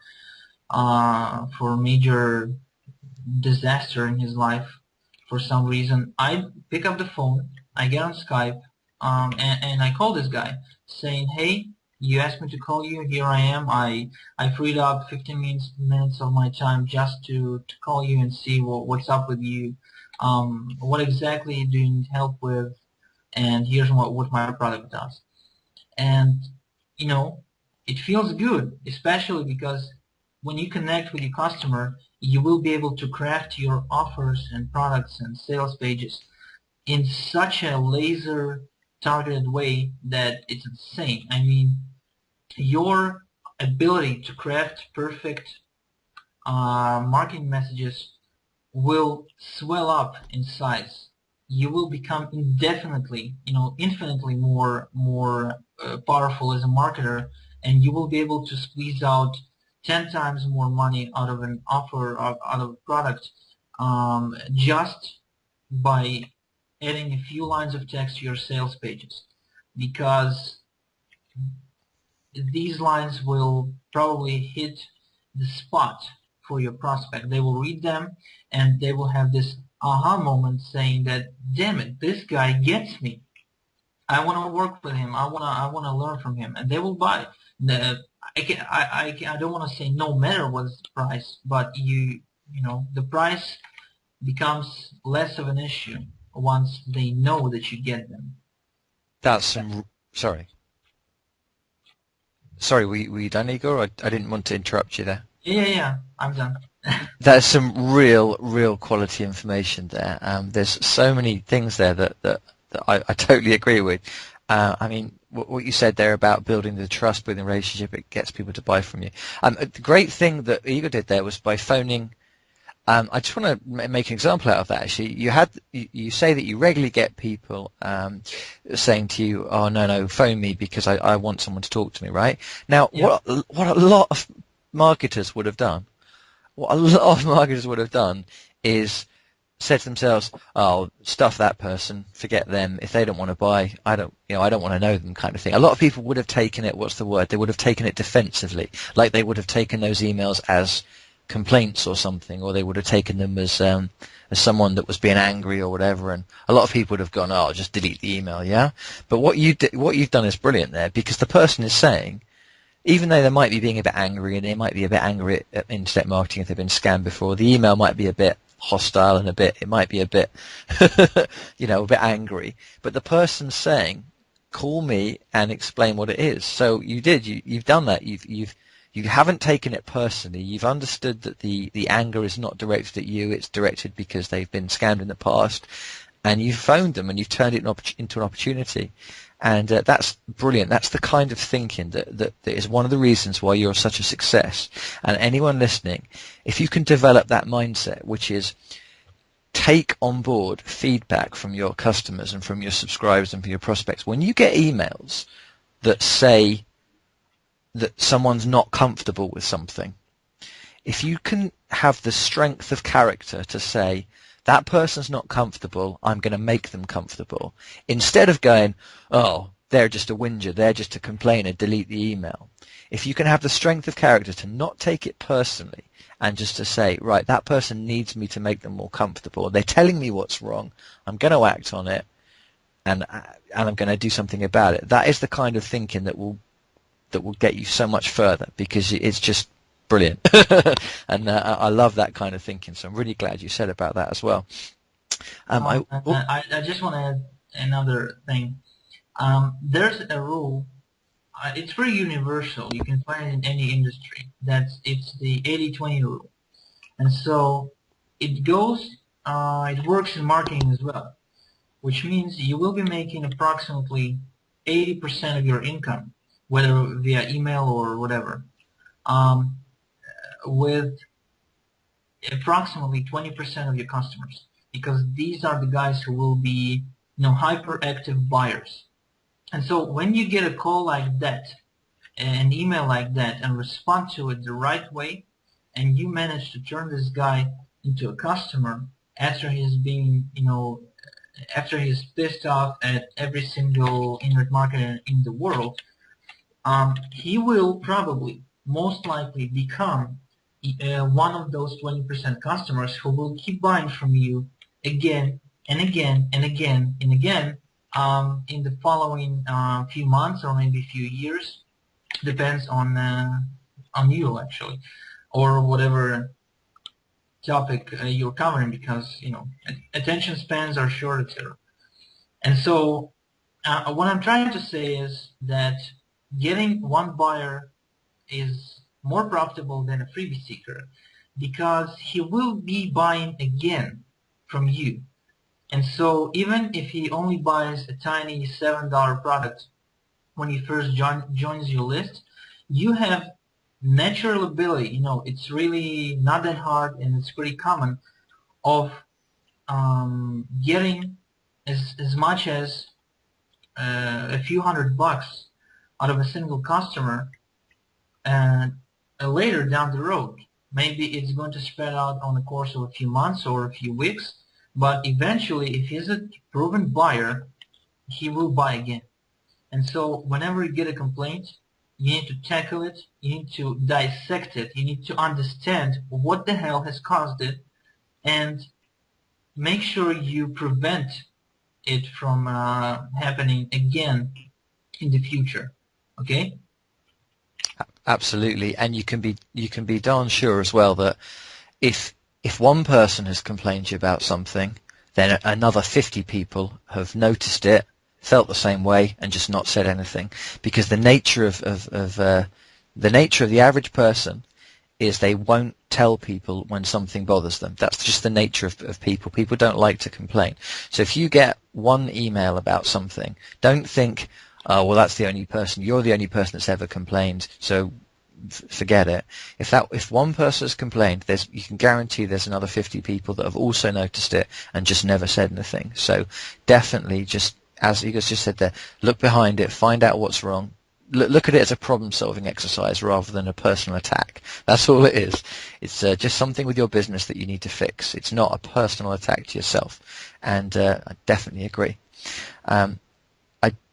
major disaster in his life for some reason, I pick up the phone, I get on Skype, and I call this guy saying, hey, you asked me to call you, here I am. I freed up 15 minutes of my time just to call you and see what's up with you, what exactly do you need help with, and here's what my product does. And, it feels good, especially because when you connect with your customer, you will be able to craft your offers and products and sales pages in such a laser targeted way that it's insane. I mean, your ability to craft perfect marketing messages will swell up in size. You will become infinitely more powerful as a marketer, and you will be able to squeeze out 10 times more money out of an offer, out of a product, just by adding a few lines of text to your sales pages, because these lines will probably hit the spot for your prospect. They will read them and they will have this aha moment saying that, damn it, this guy gets me. I want to work with him. I want to learn from him, and they will buy. I don't want to say no matter what's the price, but the price becomes less of an issue once they know that you get them. That's some. Sorry. Sorry, were you done, Igor? I didn't want to interrupt you there. Yeah, I'm done. That's some real quality information there. There's so many things there that I totally agree with. I mean, what you said there about building the trust, building the relationship, it gets people to buy from you. The great thing that Igor did there was by phoning. I just want to make an example out of that. Actually, you say that you regularly get people saying to you, "Oh no, phone me because I want someone to talk to me." Right now, Yeah. what a lot of marketers would have done. What a lot of marketers would have done is said to themselves, "Oh, stuff that person, forget them. If they don't want to buy, I don't want to know them," kind of thing. A lot of people would have taken it. What's the word? They would have taken it defensively, like they would have taken those emails as complaints or something, or they would have taken them as someone that was being angry or whatever. And a lot of people would have gone, "Oh, just delete the email," yeah. But what you've done is brilliant there, because the person is saying, even though they might be being a bit angry, and they might be a bit angry at internet marketing if they've been scammed before, the email might be a bit hostile and it might be a bit, a bit angry. But the person's saying, "Call me and explain what it is." So you've done that. You've you haven't taken it personally. You've understood that the anger is not directed at you. It's directed because they've been scammed in the past, and you've phoned them and you've turned it into an opportunity. And that's brilliant. That's the kind of thinking that is one of the reasons why you're such a success. And anyone listening, if you can develop that mindset, which is take on board feedback from your customers and from your subscribers and from your prospects. When you get emails that say that someone's not comfortable with something, if you can have the strength of character to say, that person's not comfortable, I'm going to make them comfortable, instead of going, oh, they're just a whinger, they're just a complainer, delete the email. If you can have the strength of character to not take it personally and just to say, right, that person needs me to make them more comfortable, they're telling me what's wrong, I'm going to act on it, and I'm going to do something about it. That is the kind of thinking that will get you so much further, because it's just brilliant. And I love that kind of thinking, so I'm really glad you said about that as well. I just want to add another thing. There's a rule. It's very universal. You can find it in any industry. It's the 80-20 rule, and so it works in marketing as well, which means you will be making approximately 80% of your income, whether via email or whatever, with approximately 20% of your customers, because these are the guys who will be, hyperactive buyers. And so when you get a call like that, an email like that, and respond to it the right way, and you manage to turn this guy into a customer after he's been, after he's pissed off at every single internet marketer in the world, he will probably, most likely, become one of those 20% customers who will keep buying from you again and again and again and again in the following few months or maybe a few years. Depends on you, actually, or whatever topic you're covering, because attention spans are short, etc. And so what I'm trying to say is that getting one buyer is more profitable than a freebie seeker, because he will be buying again from you. And so even if he only buys a tiny $7 product when he first joins your list, you have natural ability, it's really not that hard and it's pretty common, of getting as much as a few $100 out of a single customer, and later down the road. Maybe it's going to spread out on the course of a few months or a few weeks, but eventually, if he's a proven buyer, he will buy again. And so whenever you get a complaint, you need to tackle it, you need to dissect it, you need to understand what the hell has caused it, and make sure you prevent it from happening again in the future. Okay? Absolutely, and you can be darn sure as well that if one person has complained to you about something, then another 50 people have noticed it, felt the same way, and just not said anything. Because the nature of the average person is they won't tell people when something bothers them. That's just the nature of people. People don't like to complain. So if you get one email about something, don't think, oh, well, that's the only person. You're the only person that's ever complained, so forget it. If one person has complained, you can guarantee there's another 50 people that have also noticed it and just never said anything. So definitely, just as Igor just said there, look behind it, find out what's wrong. Look at it as a problem-solving exercise rather than a personal attack. That's all it is. It's just something with your business that you need to fix. It's not a personal attack to yourself. And I definitely agree. I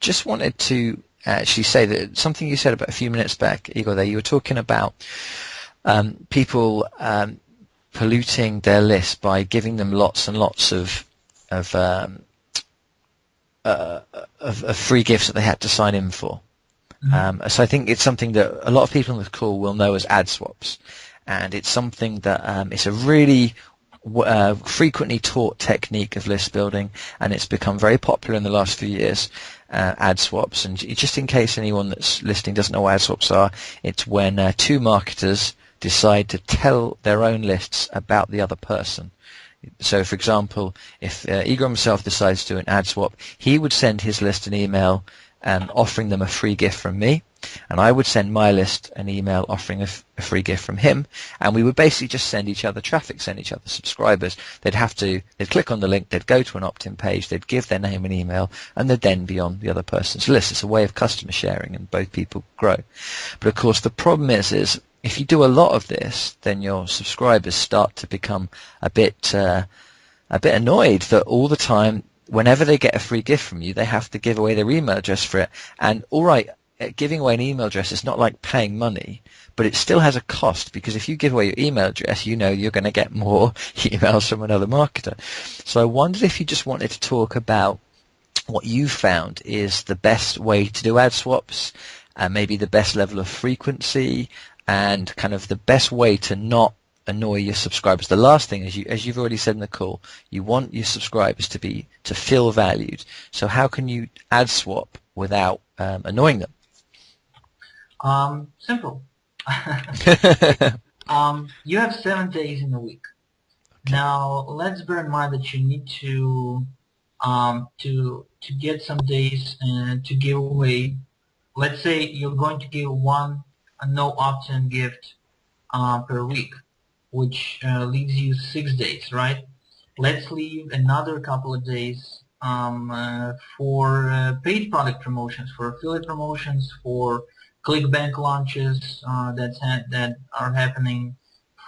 just wanted to actually say that something you said about a few minutes back, Igor, there, you were talking about people polluting their list by giving them lots and lots of free gifts that they had to sign in for. So I think it's something that a lot of people on the call will know as ad swaps, and it's something that it's a really frequently taught technique of list building, and it's become very popular in the last few years. ad swaps. And just in case anyone that's listening doesn't know what ad swaps are, it's when two marketers decide to tell their own lists about the other person. So, for example, if Igor himself decides to do an ad swap, he would send his list an email offering them a free gift from me, and I would send my list an email offering a free gift from him, and we would basically just send each other traffic, send each other subscribers. They'd click on the link, they'd go to an opt-in page, they'd give their name and email, and they'd then be on the other person's list. It's a way of customer sharing, and both people grow. But of course, the problem is if you do a lot of this, then your subscribers start to become a bit annoyed that all the time, whenever they get a free gift from you, they have to give away their email address for it. And all right, giving away an email address is not like paying money, but it still has a cost, because if you give away your email address, you know you're going to get more emails from another marketer. So I wondered if you just wanted to talk about what you found is the best way to do ad swaps, and maybe the best level of frequency, and kind of the best way to not annoy your subscribers. The last thing, as you've already said in the call, you want your subscribers to feel valued. So how can you ad swap without annoying them? Simple. You have 7 days in a week. Okay. Now, let's bear in mind that you need to get some days and to give away. Let's say you're going to give a no opt-in gift per week, which leaves you 6 days, right? Let's leave another couple of days for paid product promotions, for affiliate promotions, for ClickBank launches that are happening,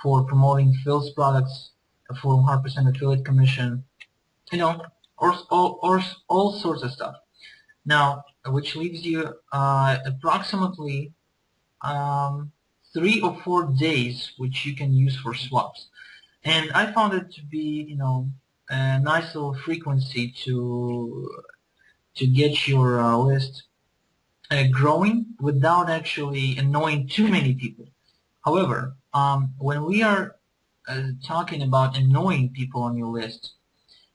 for promoting Phil's products for 100% affiliate commission, or all sorts of stuff. Now, which leaves you approximately 3 or 4 days which you can use for swaps. And I found it to be, a nice little frequency to get your list growing without actually annoying too many people. However, when we are talking about annoying people on your list,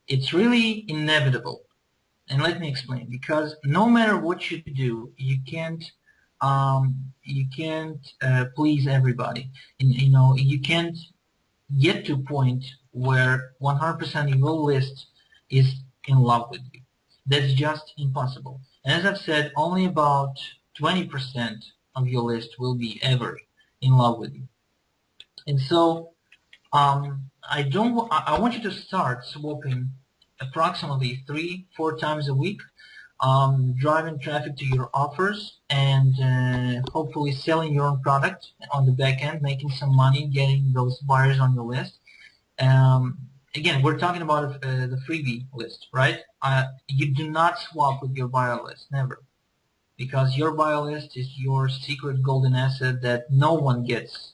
it's really inevitable. And let me explain. Because no matter what you do, you can't please everybody. And, you can't get to a point where 100% of your list is in love with you. That's just impossible. And as I've said, only about 20% of your list will be ever in love with you. And so I want you to start swapping approximately 3-4 times a week, driving traffic to your offers, and hopefully selling your own product on the back end, making some money, getting those buyers on your list. Again, we're talking about the freebie list, right? You do not swap with your buyer list, never. Because your buyer list is your secret golden asset that no one gets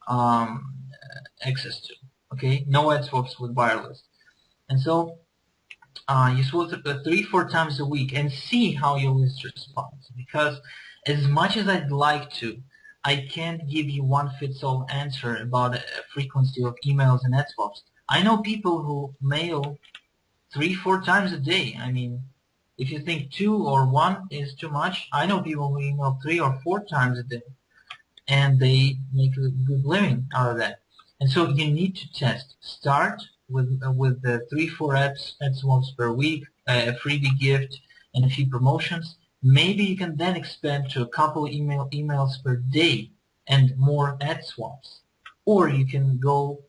access to. Okay, no ad swaps with buyer list. And so you swap 3-4 times a week and see how your list responds. Because as much as I'd like to, I can't give you one-fits-all answer about a frequency of emails and ad swaps. I know people who mail 3-4 times a day. I mean, if you think 2 or 1 is too much, I know people who email 3 or 4 times a day, and they make a good living out of that. And so you need to test. Start with the 3-4 ad swaps per week, a freebie gift, and a few promotions. Maybe you can then expand to a couple emails per day and more ad swaps. Or you can go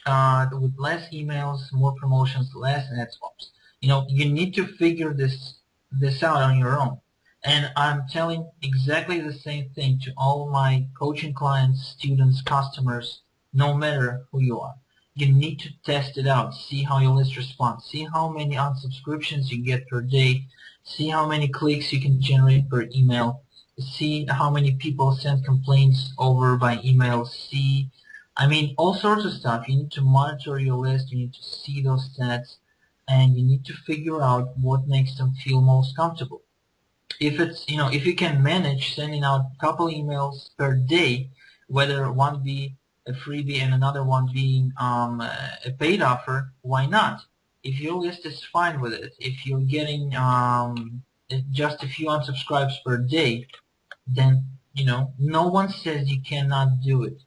with less emails, more promotions, less ad swaps. You need to figure this out on your own. And I'm telling exactly the same thing to all my coaching clients, students, customers, no matter who you are. You need to test it out, see how your list responds, see how many unsubscriptions you get per day, see how many clicks you can generate per email, see how many people send complaints over by email, all sorts of stuff. You need to monitor your list, you need to see those stats, and you need to figure out what makes them feel most comfortable. If you can manage sending out a couple emails per day, whether one be a freebie and another one being a paid offer, why not? If your list is fine with it, if you're getting just a few unsubscribes per day, then no one says you cannot do it.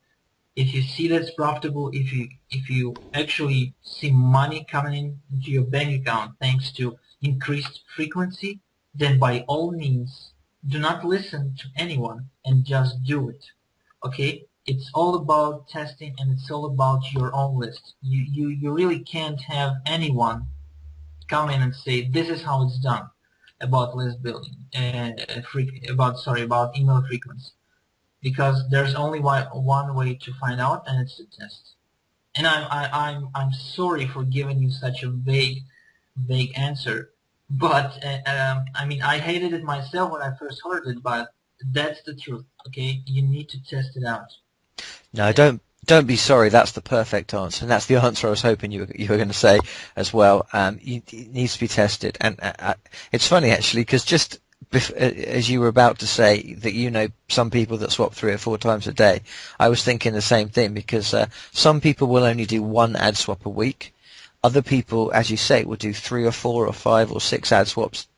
If you see that's profitable, if you actually see money coming into your bank account thanks to increased frequency, then by all means do not listen to anyone and just do it. Okay? It's all about testing and it's all about your own list. You really can't have anyone come in and say this is how it's done about list building, about email frequency, because there's only one way to find out, and it's to test. And I'm sorry for giving you such a vague answer, but I mean, I hated it myself when I first heard it, but that's the truth. Okay, you need to test it out. No, don't be sorry. That's the perfect answer, and that's the answer I was hoping you were going to say as well. It needs to be tested, and it's funny actually because just as you were about to say that some people that swap 3 or 4 times a day, I was thinking the same thing because some people will only do 1 ad swap a week. Other people, as you say, will do 3 or 4 or 5 or 6 ad swaps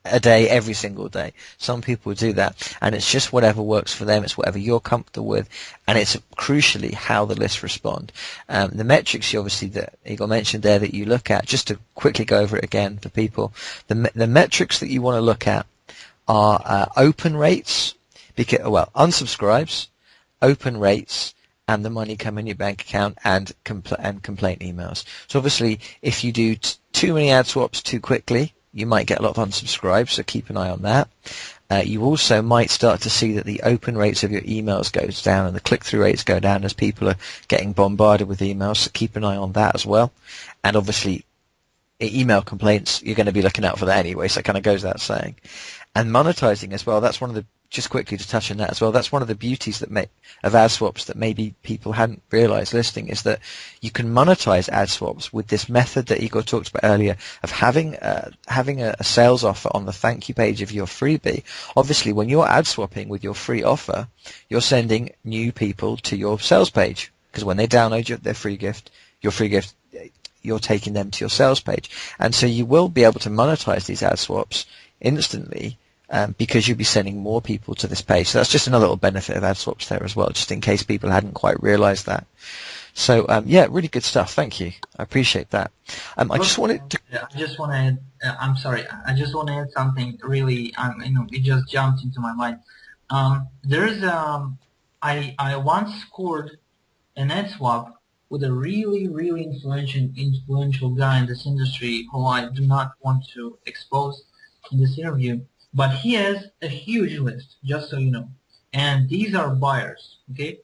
a day, every single day. Some people do that, and it's just whatever works for them. It's whatever you're comfortable with, and it's crucially how the lists respond. The metrics, obviously, that Igor mentioned there that you look at, just to quickly go over it again for people, the metrics that you want to look at are open rates, unsubscribes, open rates, and the money coming in your bank account, and complaint emails. So obviously, if you do too many ad swaps too quickly, you might get a lot of unsubscribes, so keep an eye on that. You also might start to see that the open rates of your emails goes down and the click-through rates go down as people are getting bombarded with emails, so keep an eye on that as well. And obviously, email complaints, you're going to be looking out for that anyway, so it kind of goes without saying. And monetizing as well, that's one of the, just quickly to touch on that as well, that's one of the beauties of ad swaps that maybe people hadn't realized listening, is that you can monetize ad swaps with this method that Igor talked about earlier of having a sales offer on the thank you page of your freebie. Obviously, when you're ad swapping with your free offer, you're sending new people to your sales page, because when they download your free gift, you're taking them to your sales page. And so you will be able to monetize these ad swaps instantly, because you'll be sending more people to this page. So that's just another little benefit of ad swaps there as well, just in case people hadn't quite realized that. So yeah, really good stuff. Thank you. I appreciate that. I just wanted to... I just want to add, I'm sorry, I just want to add something really, it just jumped into my mind. I once scored an ad swap with a really, really influential guy in this industry who I do not want to expose in this interview. But he has a huge list, just so you know. And these are buyers, okay?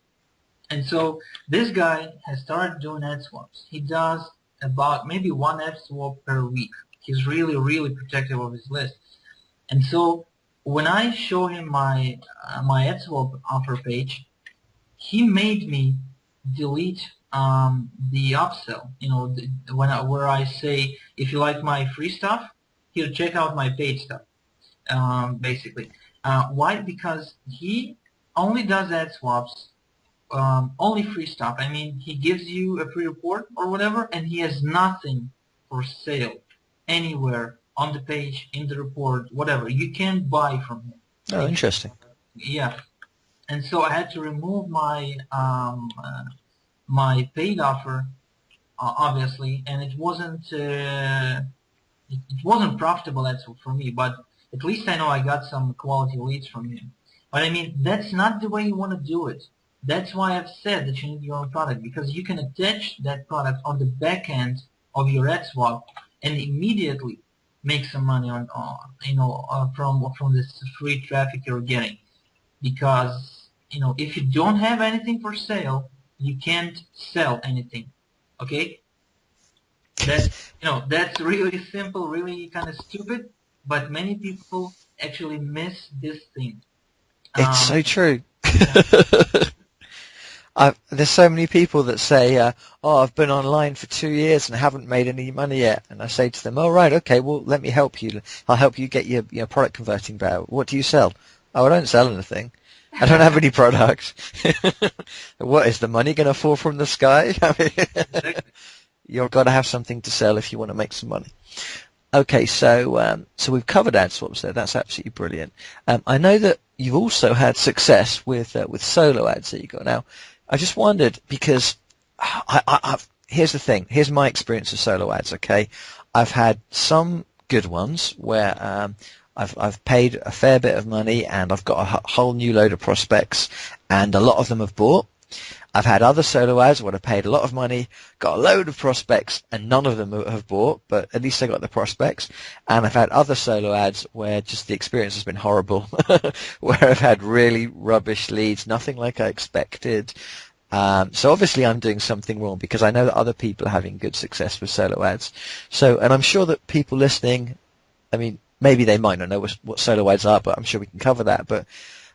And so this guy has started doing ad swaps. He does about maybe 1 ad swap per week. He's really, really protective of his list. And so when I show him my ad swap offer page, he made me delete the upsell. Where I say, if you like my free stuff, here, check out my paid stuff. Basically. Why? Because he only does ad swaps, only free stuff. I mean, he gives you a free report or whatever, and he has nothing for sale anywhere on the page, in the report, whatever. You can't buy from him. Oh, interesting. Yeah. And so I had to remove my my paid offer, obviously, and it wasn't profitable for me, but at least I know I got some quality leads from him. But I mean, that's not the way you want to do it. That's why I've said that you need your own product, because you can attach that product on the back end of your ad swap and immediately make some money from this free traffic you're getting. Because if you don't have anything for sale, you can't sell anything. Okay? That's really simple, really kind of stupid, but many people actually miss this thing. It's so true. Yeah. There's so many people that say, I've been online for 2 years and haven't made any money yet. And I say to them, right, okay, well, let me help you. I'll help you get your product converting better. What do you sell? Oh, I don't sell anything. I don't have any products. What, is the money going to fall from the sky? I mean, Exactly. you've got to have something to sell if you want to make some money. Okay, so we've covered ad swaps there. That's absolutely brilliant. I know that you've also had success with solo ads, Igor. Now, I just wondered because here's the thing. Here's my experience of solo ads. Okay, I've had some good ones where I've paid a fair bit of money and I've got a whole new load of prospects, and a lot of them have bought. I've had other solo ads where I paid a lot of money, got a load of prospects, and none of them have bought, but at least I got the prospects. And I've had other solo ads where just the experience has been horrible, where I've had really rubbish leads, nothing like I expected. So obviously I'm doing something wrong because I know that other people are having good success with solo ads. So, and I'm sure that people listening, I mean, maybe they might not know what solo ads are, but I'm sure we can cover that. But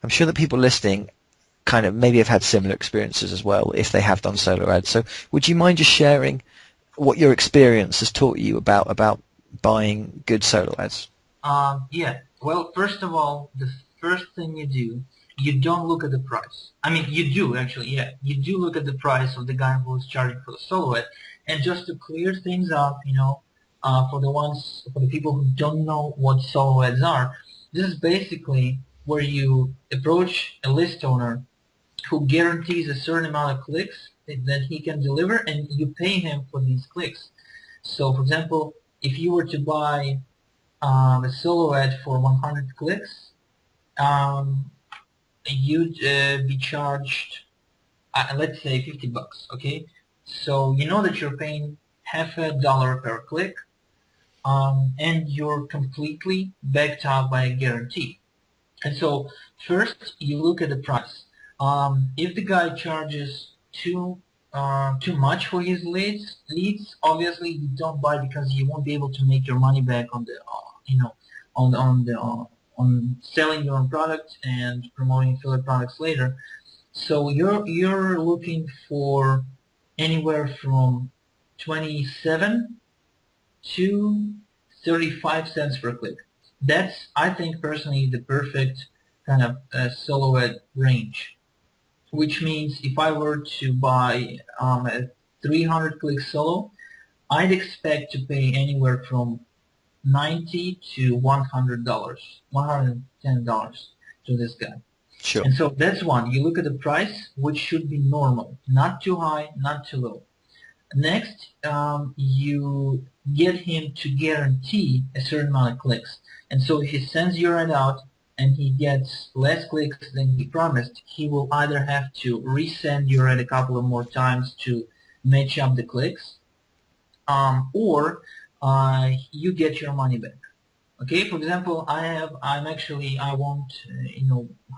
I'm sure that people listening kind of maybe have had similar experiences as well if they have done solo ads. So would you mind just sharing what your experience has taught you about buying good solo ads? Yeah. Well, first of all, the first thing you do, you don't look at the price. I mean, you do actually, yeah. You do look at the price of the guy who is charging for the solo ad. And just to clear things up, for the people who don't know what solo ads are, this is basically where you approach a list owner who guarantees a certain amount of clicks that he can deliver, and you pay him for these clicks. So, for example, if you were to buy a solo ad for 100 clicks, um, you'd be charged, let's say, $50. Okay, so you know that you're paying half a dollar per click, and you're completely backed up by a guarantee. And so first you look at the price. If the guy charges too much for his leads, obviously you don't buy because you won't be able to make your money back on the on selling your own product and promoting affiliate products later. So you're looking for anywhere from 27 to 35 cents per click. That's, I think personally, the perfect kind of solo ad range. Which means if I were to buy a 300 click solo, I'd expect to pay anywhere from 90 to $100, $110 to this guy. Sure. And so that's one. You look at the price, which should be normal, not too high, not too low. Next, you get him to guarantee a certain amount of clicks. And so if he sends your ad out and he gets less clicks than he promised, he will either have to resend your ad a couple of more times to match up the clicks, or you get your money back. Okay, for example, I won't,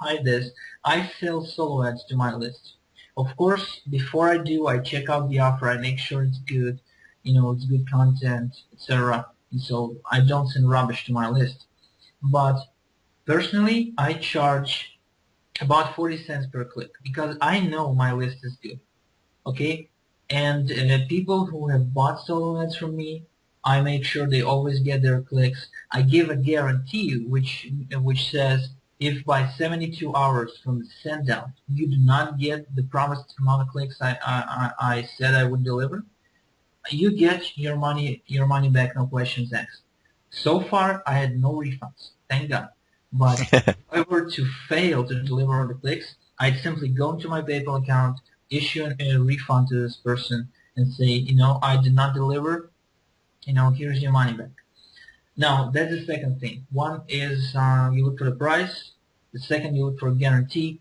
hide this. I sell solo ads to my list. Of course, before I do, I check out the offer. I make sure it's good, it's good content, etc. And so I don't send rubbish to my list. But personally, I charge about 40 cents per click because I know my list is good. Okay, and people who have bought solo ads from me, I make sure they always get their clicks. I give a guarantee which says if by 72 hours from the send out you do not get the promised amount of clicks I said I would deliver, you get your money back, no questions asked. So far, I had no refunds, thank God. But if I were to fail to deliver all the clicks, I'd simply go into my PayPal account, issue a refund to this person, and say, I did not deliver. Here's your money back. Now, that's the second thing. One is you look for the price. The second, you look for a guarantee.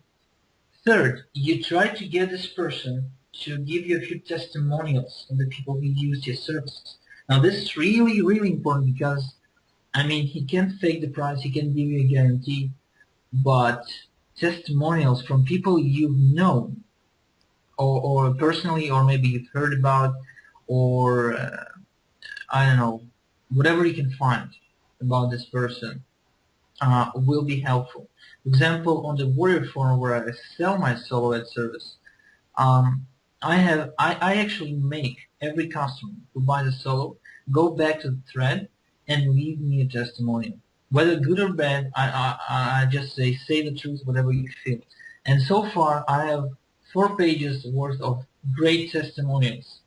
Third, you try to get this person to give you a few testimonials of the people who used his services. Now, this is really, really important because, he can fake the price, he can give you a guarantee, but testimonials from people you've known or personally, or maybe you've heard about, or I don't know, whatever you can find about this person will be helpful. For example, on the Warrior Forum where I sell my solo ad service, I actually make every customer who buys a solo go back to the thread and leave me a testimonial. Whether good or bad, I just say the truth, whatever you feel. And so far, I have 4 pages worth of great testimonials.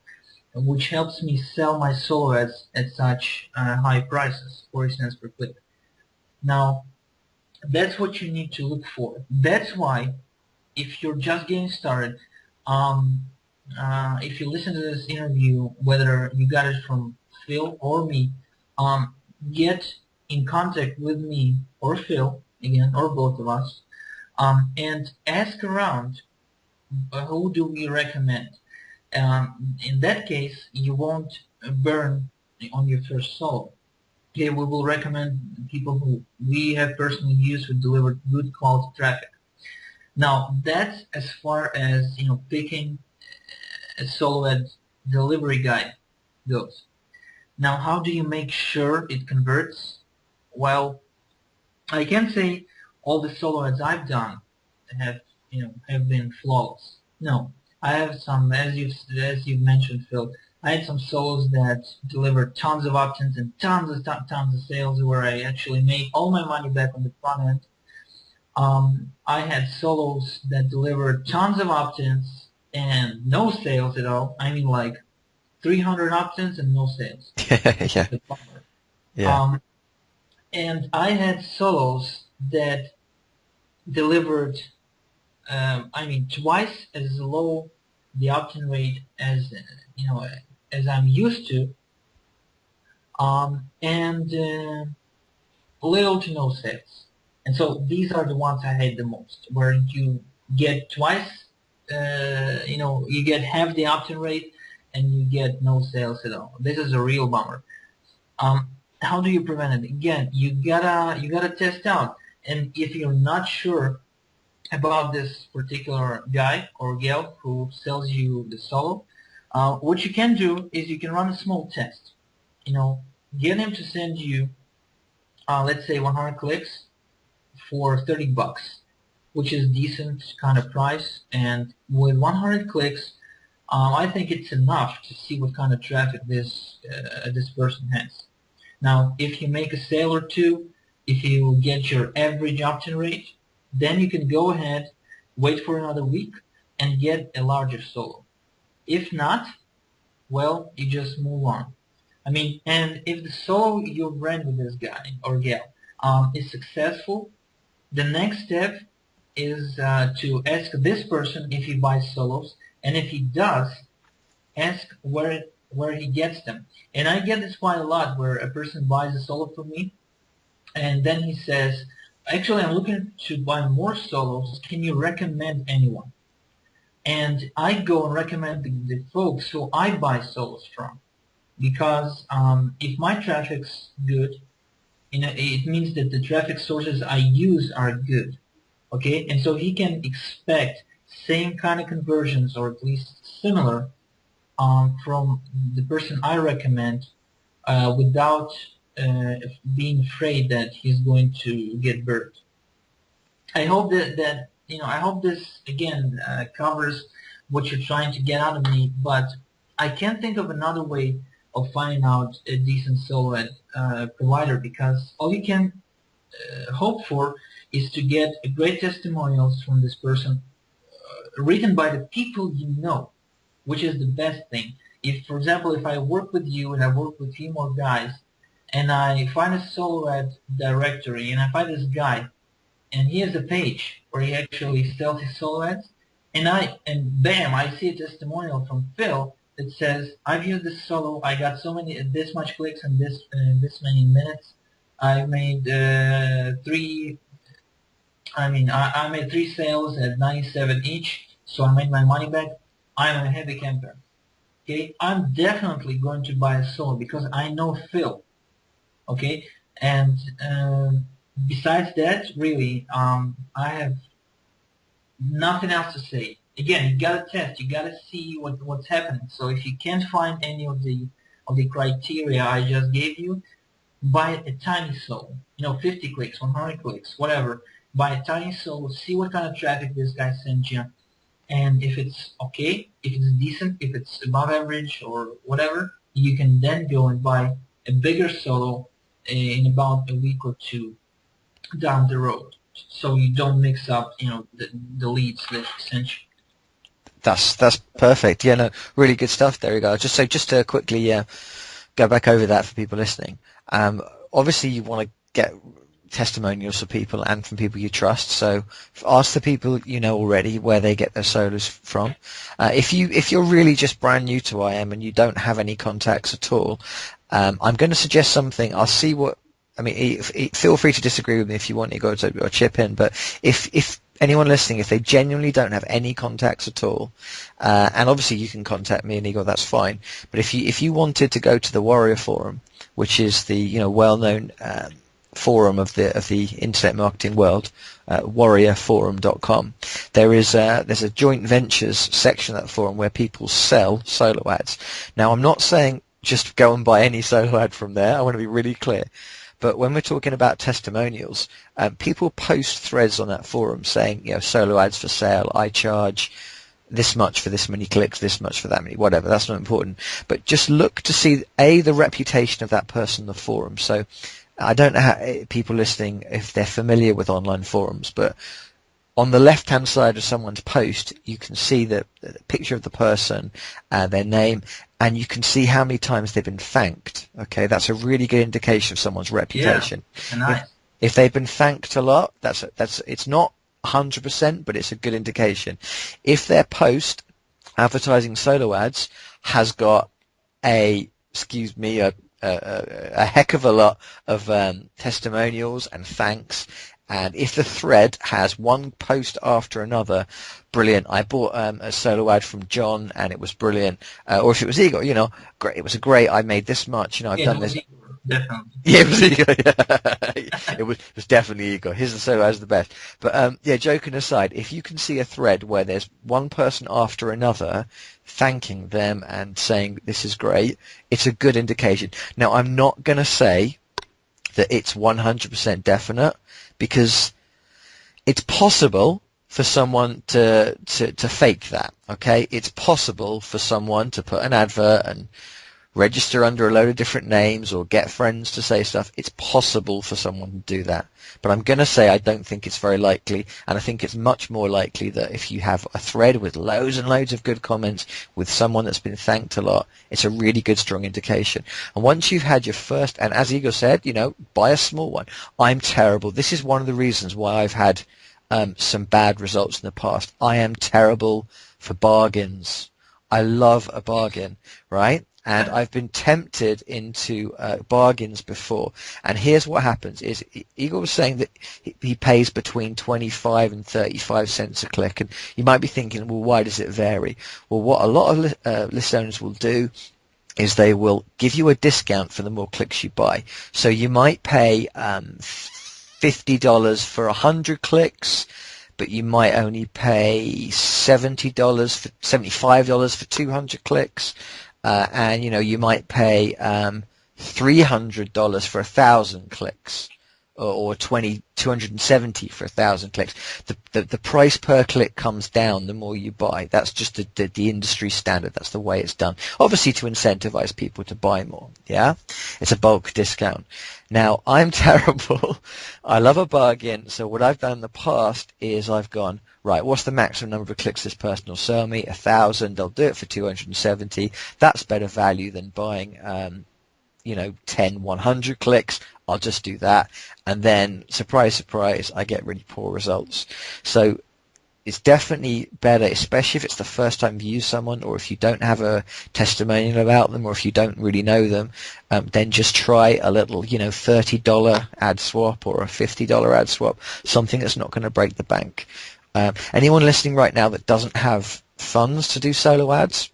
which helps me sell my solo ads at such high prices, 40 cents per click. Now, that's what you need to look for. That's why, if you're just getting started, um, if you listen to this interview, whether you got it from Phil or me, um, get in contact with me or Phil, again, or both of us, and ask around, who do we recommend. In that case, you won't burn on your first solo. Okay, we will recommend people who we have personally used who delivered good quality traffic. Now, that's as far as picking a solo ad delivery guide goes. Now, how do you make sure it converts? Well, I can't say all the solo ads I've done have have been flawless. No, I have some, as you've mentioned, Phil. I had some solos that delivered tons of opt-ins and tons of sales where I actually made all my money back on the front end. I had solos that delivered tons of opt-ins and no sales at all. I mean, like 300 opt-ins and no sales. Yeah. The bummer. Yeah. Um, and I had solos that delivered, I mean, twice as low the opt-in rate as as I'm used to, and little to no sales. And so these are the ones I hate the most, where you get twice, you get half the opt-in rate and you get no sales at all. This is a real bummer. How do you prevent it? Again, you gotta test out. And if you're not sure about this particular guy or gal who sells you the solo, what you can do is you can run a small test. Get him to send you, let's say, 100 clicks for 30 bucks, which is decent kind of price. And with 100 clicks, I think it's enough to see what kind of traffic this person has. Now, if you make a sale or two, if you get your average opt-in rate, then you can go ahead, wait for another week, and get a larger solo. If not, well, you just move on. I mean, and if the solo you ran with this guy or gal is successful, the next step is to ask this person if he buys solos, and if he does, ask where he gets them. And I get this quite a lot, where a person buys a solo from me, and then he says, "Actually, I'm looking to buy more solos. Can you recommend anyone?" And I go and recommend the folks who I buy solos from, because if my traffic's good, it means that the traffic sources I use are good. Okay, and so he can expect same kind of conversions, or at least similar, from the person I recommend, without being afraid that he's going to get burned. I hope I hope this again covers what you're trying to get out of me, but I can't think of another way of finding out a decent solo ad provider, because all you can hope for is to get great testimonials from this person, written by the people you know, which is the best thing. If, for example, if I work with you and I work with a few more guys, and I find a solo ad directory and I find this guy, and he has a page where he actually sells his solo ads, and bam, I see a testimonial from Phil that says, "I've used this solo, I got this much clicks in this many minutes, I made I made 3 sales at 97 each, so I made my money back. I'm a heavy camper." Okay, I'm definitely going to buy a solo because I know Phil. Okay, and besides that, really, I have nothing else to say. Again, you gotta test, you gotta see what's happening. So if you can't find any of the criteria I just gave you, buy a tiny solo. 50 clicks, 100 clicks, whatever. Buy a tiny solo, see what kind of traffic this guy sends you, and if it's okay, if it's decent, if it's above average or whatever, you can then go and buy a bigger solo in about a week or two down the road, so you don't mix up, the leads that you sent you. That's perfect. Yeah, no, really good stuff there, Igor. Just to quickly go back over that for people listening. Obviously, you want to get testimonials from people and from people you trust. So ask the people you know already where they get their solos from. If you're really just brand new to IM and you don't have any contacts at all, I'm going to suggest something. I'll see what. I mean, feel free to disagree with me if you want, Igor, or chip in. But if anyone listening, if they genuinely don't have any contacts at all, and obviously you can contact me and Igor, that's fine. But if you wanted to go to the Warrior Forum, which is the well-known forum of the internet marketing world, warriorforum.com, there's a joint ventures section of that forum where people sell solo ads. Now, I'm not saying just go and buy any solo ad from there. I want to be really clear. But when we're talking about testimonials, people post threads on that forum saying, solo ads for sale, I charge this much for this many clicks, this much for that many, whatever. That's not important. But just look to see, the reputation of that person on the forum. So I don't know how people listening, if they're familiar with online forums, but on the left-hand side of someone's post, you can see the picture of the person, their name, and you can see how many times they've been thanked. Okay, that's a really good indication of someone's reputation. Yeah, nice. If they've been thanked a lot, it's not 100%, but it's a good indication. If their post advertising solo ads has got a heck of a lot of testimonials and thanks, and if the thread has one post after another, brilliant. I bought a solo ad from John, and it was brilliant. Or if it was Igor, great. It was I made this much. I've done this. Igor, definitely. Yeah, it was Igor. Yeah. It was definitely Igor. His solo ad is the best. But joking aside, if you can see a thread where there's one person after another thanking them and saying this is great, it's a good indication. Now, I'm not going to say that it's 100% definite, because it's possible for someone to fake that, okay? It's possible for someone to put an advert and register under a load of different names or get friends to say stuff. It's possible for someone to do that. But I'm going to say I don't think it's very likely, and I think it's much more likely that if you have a thread with loads and loads of good comments with someone that's been thanked a lot, it's a really good, strong indication. And once you've had your first, and as Igor said, buy a small one. I'm terrible. This is one of the reasons why I've had some bad results in the past. I am terrible for bargains. I love a bargain, right? And I've been tempted into bargains before. And here's what happens is Igor was saying that he pays between 25 and 35 cents a click. And you might be thinking, well, why does it vary? Well, what a lot of list owners will do is they will give you a discount for the more clicks you buy. So you might pay $50 for 100 clicks, but you might only pay $75 for 200 clicks. And you might pay $300 for 1,000 clicks, or 270 for 1,000 clicks. The price per click comes down the more you buy. That's just the industry standard. That's the way it's done. Obviously to incentivize people to buy more. Yeah, it's a bulk discount. Now, I'm terrible. I love a bargain. So what I've done in the past is I've gone, right, what's the maximum number of clicks this person will sell me? 1,000. They'll do it for 270. That's better value than buying 10, 100 clicks. I'll just do that. And then, surprise, surprise, I get really poor results. So it's definitely better, especially if it's the first time you use someone, or if you don't have a testimonial about them, or if you don't really know them, then just try a little, $30 ad swap or a $50 ad swap, something that's not going to break the bank. Anyone listening right now that doesn't have funds to do solo ads,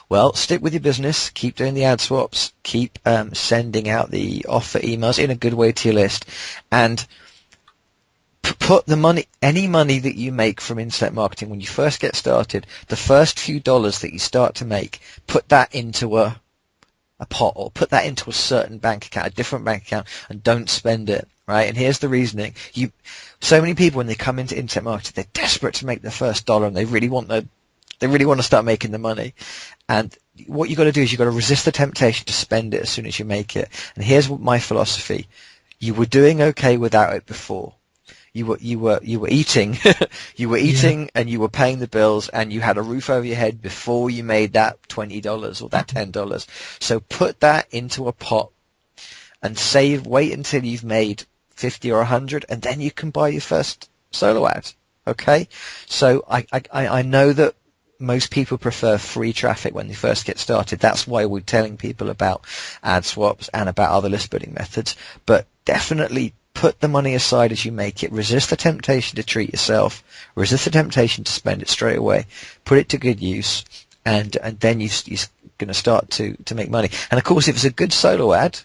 well, stick with your business, keep doing the ad swaps, keep sending out the offer emails in a good way to your list, and put the money, any money that you make from internet marketing when you first get started, the first few dollars that you start to make, put that into a pot, or put that into a certain bank account, a different bank account, and don't spend it, right? And here's the reasoning. So many people, when they come into internet marketing, they're desperate to make their first dollar, and they really want to start making the money. And what you've got to do is you've got to resist the temptation to spend it as soon as you make it. And here's my philosophy. You were doing okay without it before. you were eating, you were Yeah. eating, and you were paying the bills, and you had a roof over your head before you made that $20 or that $10. So put that into a pot and save. Wait until you've made 50 or 100, and then you can buy your first solo ad. Okay, so I know that most people prefer free traffic when they first get started. That's why we're telling people about ad swaps and about other list building methods. But definitely put the money aside as you make it. Resist the temptation to treat yourself. Resist the temptation to spend it straight away. Put it to good use, and then you're going to start to make money. And of course, if it's a good solo ad,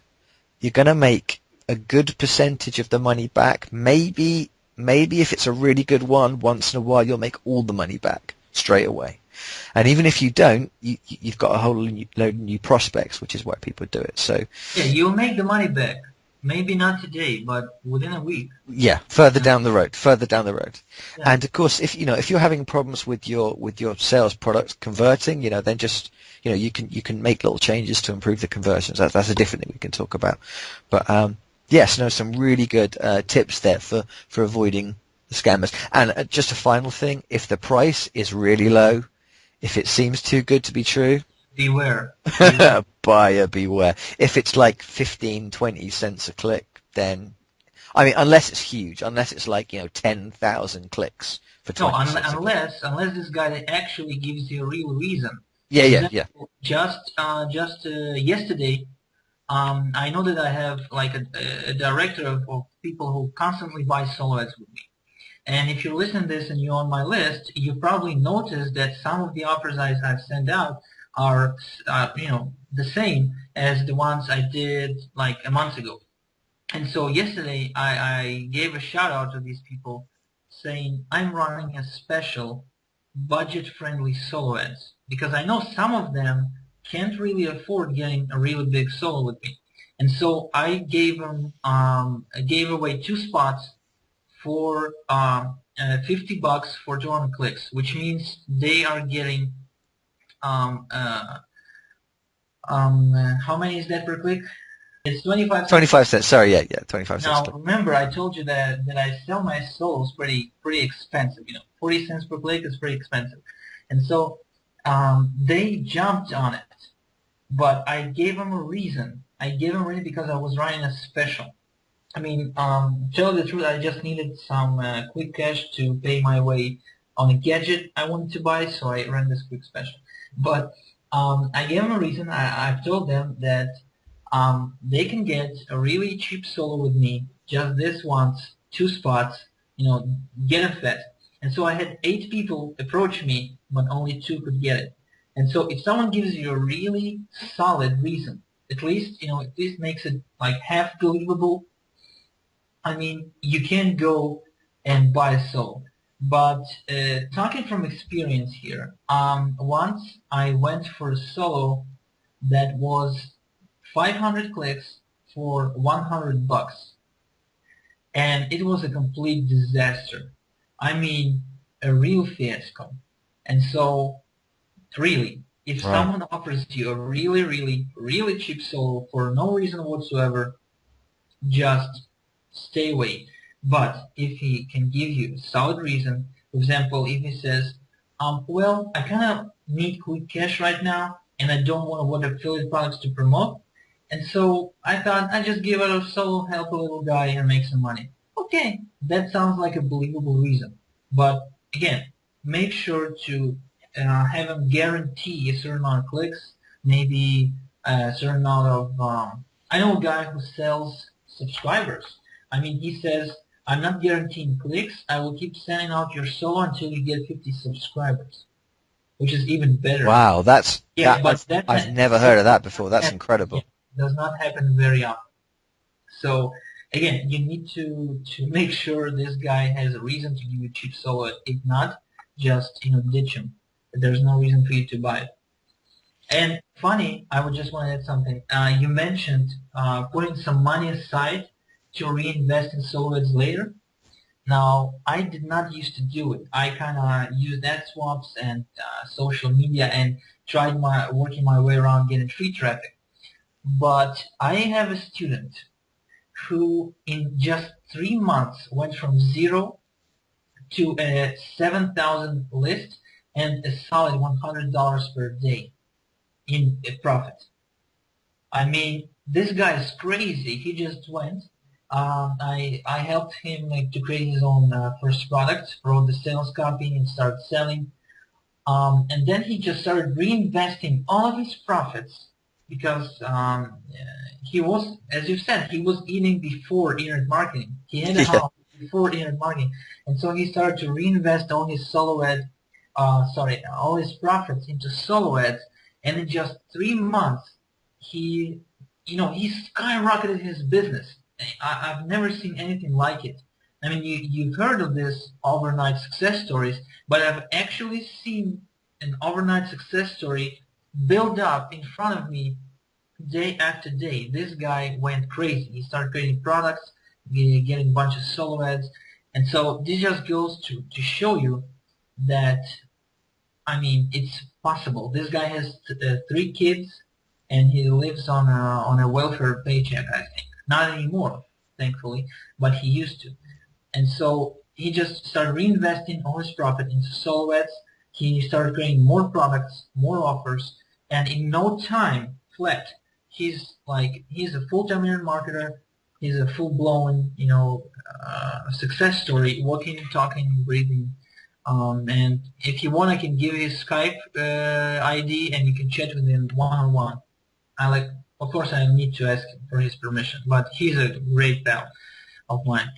you're going to make a good percentage of the money back. Maybe if it's a really good one, once in a while you'll make all the money back straight away. And even if you don't, you've got a whole load of new prospects, which is why people do it. So Yeah, you'll make the money back. Maybe not today, but within a week. yeah, further down the road, further down the road. Yeah. And of course, if you're having problems with your sales products converting, then just you can make little changes to improve the conversions. That's a different thing we can talk about. But yes, no, some really good tips there for avoiding the scammers. And just a final thing: if the price is really low, if it seems too good to be true, Beware. Beware. buyer beware. If it's like 15, 20 cents a click, then I mean, unless it's huge, unless it's like 10,000 clicks for No, 20 cents a click. unless this guy actually gives you a real reason. Yeah, For yeah, yeah. example, just yesterday, I know that I have like a director of people who constantly buy solo ads with me. And if you listen to this and you're on my list, you probably noticed that some of the offers I've sent out are, the same as the ones I did like a month ago. And so yesterday I gave a shout out to these people saying I'm running a special budget-friendly solo ads because I know some of them can't really afford getting a really big solo with me. And so I gave away 2 spots for $50 for 200 clicks, which means they are getting um, uh, how many is that per click? It's 25 cents. 25 cents. Sorry, yeah, yeah, 25 cents a Now click. remember, I told you that I sell my solos pretty expensive. 40 cents per click is pretty expensive, and so they jumped on it. But I gave them a reason. I gave them a reason because I was running a special. I mean, tell you the truth, I just needed some quick cash to pay my way on a gadget I wanted to buy, so I ran this quick special. But I gave them a reason. I've told them that they can get a really cheap solo with me, just this once, 2 spots, get a fet. And so I had 8 people approach me, but only 2 could get it. And so if someone gives you a really solid reason, at least makes it like half believable. I mean, you can go and buy a solo. But talking from experience here, once I went for a solo that was 500 clicks for $100, and it was a complete disaster. I mean, a real fiasco. And so, really, if Right. someone offers you a really, really, really cheap solo for no reason whatsoever, just stay away. But if he can give you a solid reason, for example, if he says, well, I kind of need quick cash right now, and I don't want what affiliate products to promote, and so I thought I'd just give it a solo, help a little guy, and make some money. Okay, that sounds like a believable reason. But again, make sure to have him guarantee a certain amount of clicks, maybe a certain amount of. I know a guy who sells subscribers. I mean, he says, I'm not guaranteeing clicks. I will keep sending out your solo until you get 50 subscribers, which is even better. Wow, that's Yeah, that but I've never heard of that before. That's yeah, incredible. does not happen very often. So again, you need to make sure this guy has a reason to give you cheap solo. If not, just ditch him. There's no reason for you to buy it. And funny, I would just want to add something. You mentioned putting some money aside to reinvest in solo ads later. Now, I did not used to do it. I kind of used ad swaps and social media and tried working my way around getting free traffic. But I have a student who in just 3 months went from zero to a 7,000 list and a solid $100 per day in profit. I mean, this guy is crazy. He just went. I helped him to create his own first product, wrote the sales copy, and started selling. And then he just started reinvesting all of his profits because he was, as you said, he was eating before internet marketing. He had a Yeah. house before internet marketing, and so he started to reinvest all his solo ad, all his profits into solo ads. And in just 3 months, he, he skyrocketed his business. I've never seen anything like it. I mean, you've heard of this overnight success stories, but I've actually seen an overnight success story build up in front of me day after day. This guy went crazy. He started creating products, getting a bunch of solo ads. And so this just goes to show you that, I mean, it's possible. This guy has 3 kids, and he lives on a welfare paycheck, I think. Not anymore, thankfully, but he used to. And so he just started reinvesting all his profit into solo ads. He started creating more products, more offers, and in no time, flat. He's a full-time internet marketer. He's a full-blown, success story, walking, talking, breathing. And if you want, I can give you his Skype ID, and you can chat with him one-on-one. Of course, I need to ask for his permission, but he's a great pal of mine.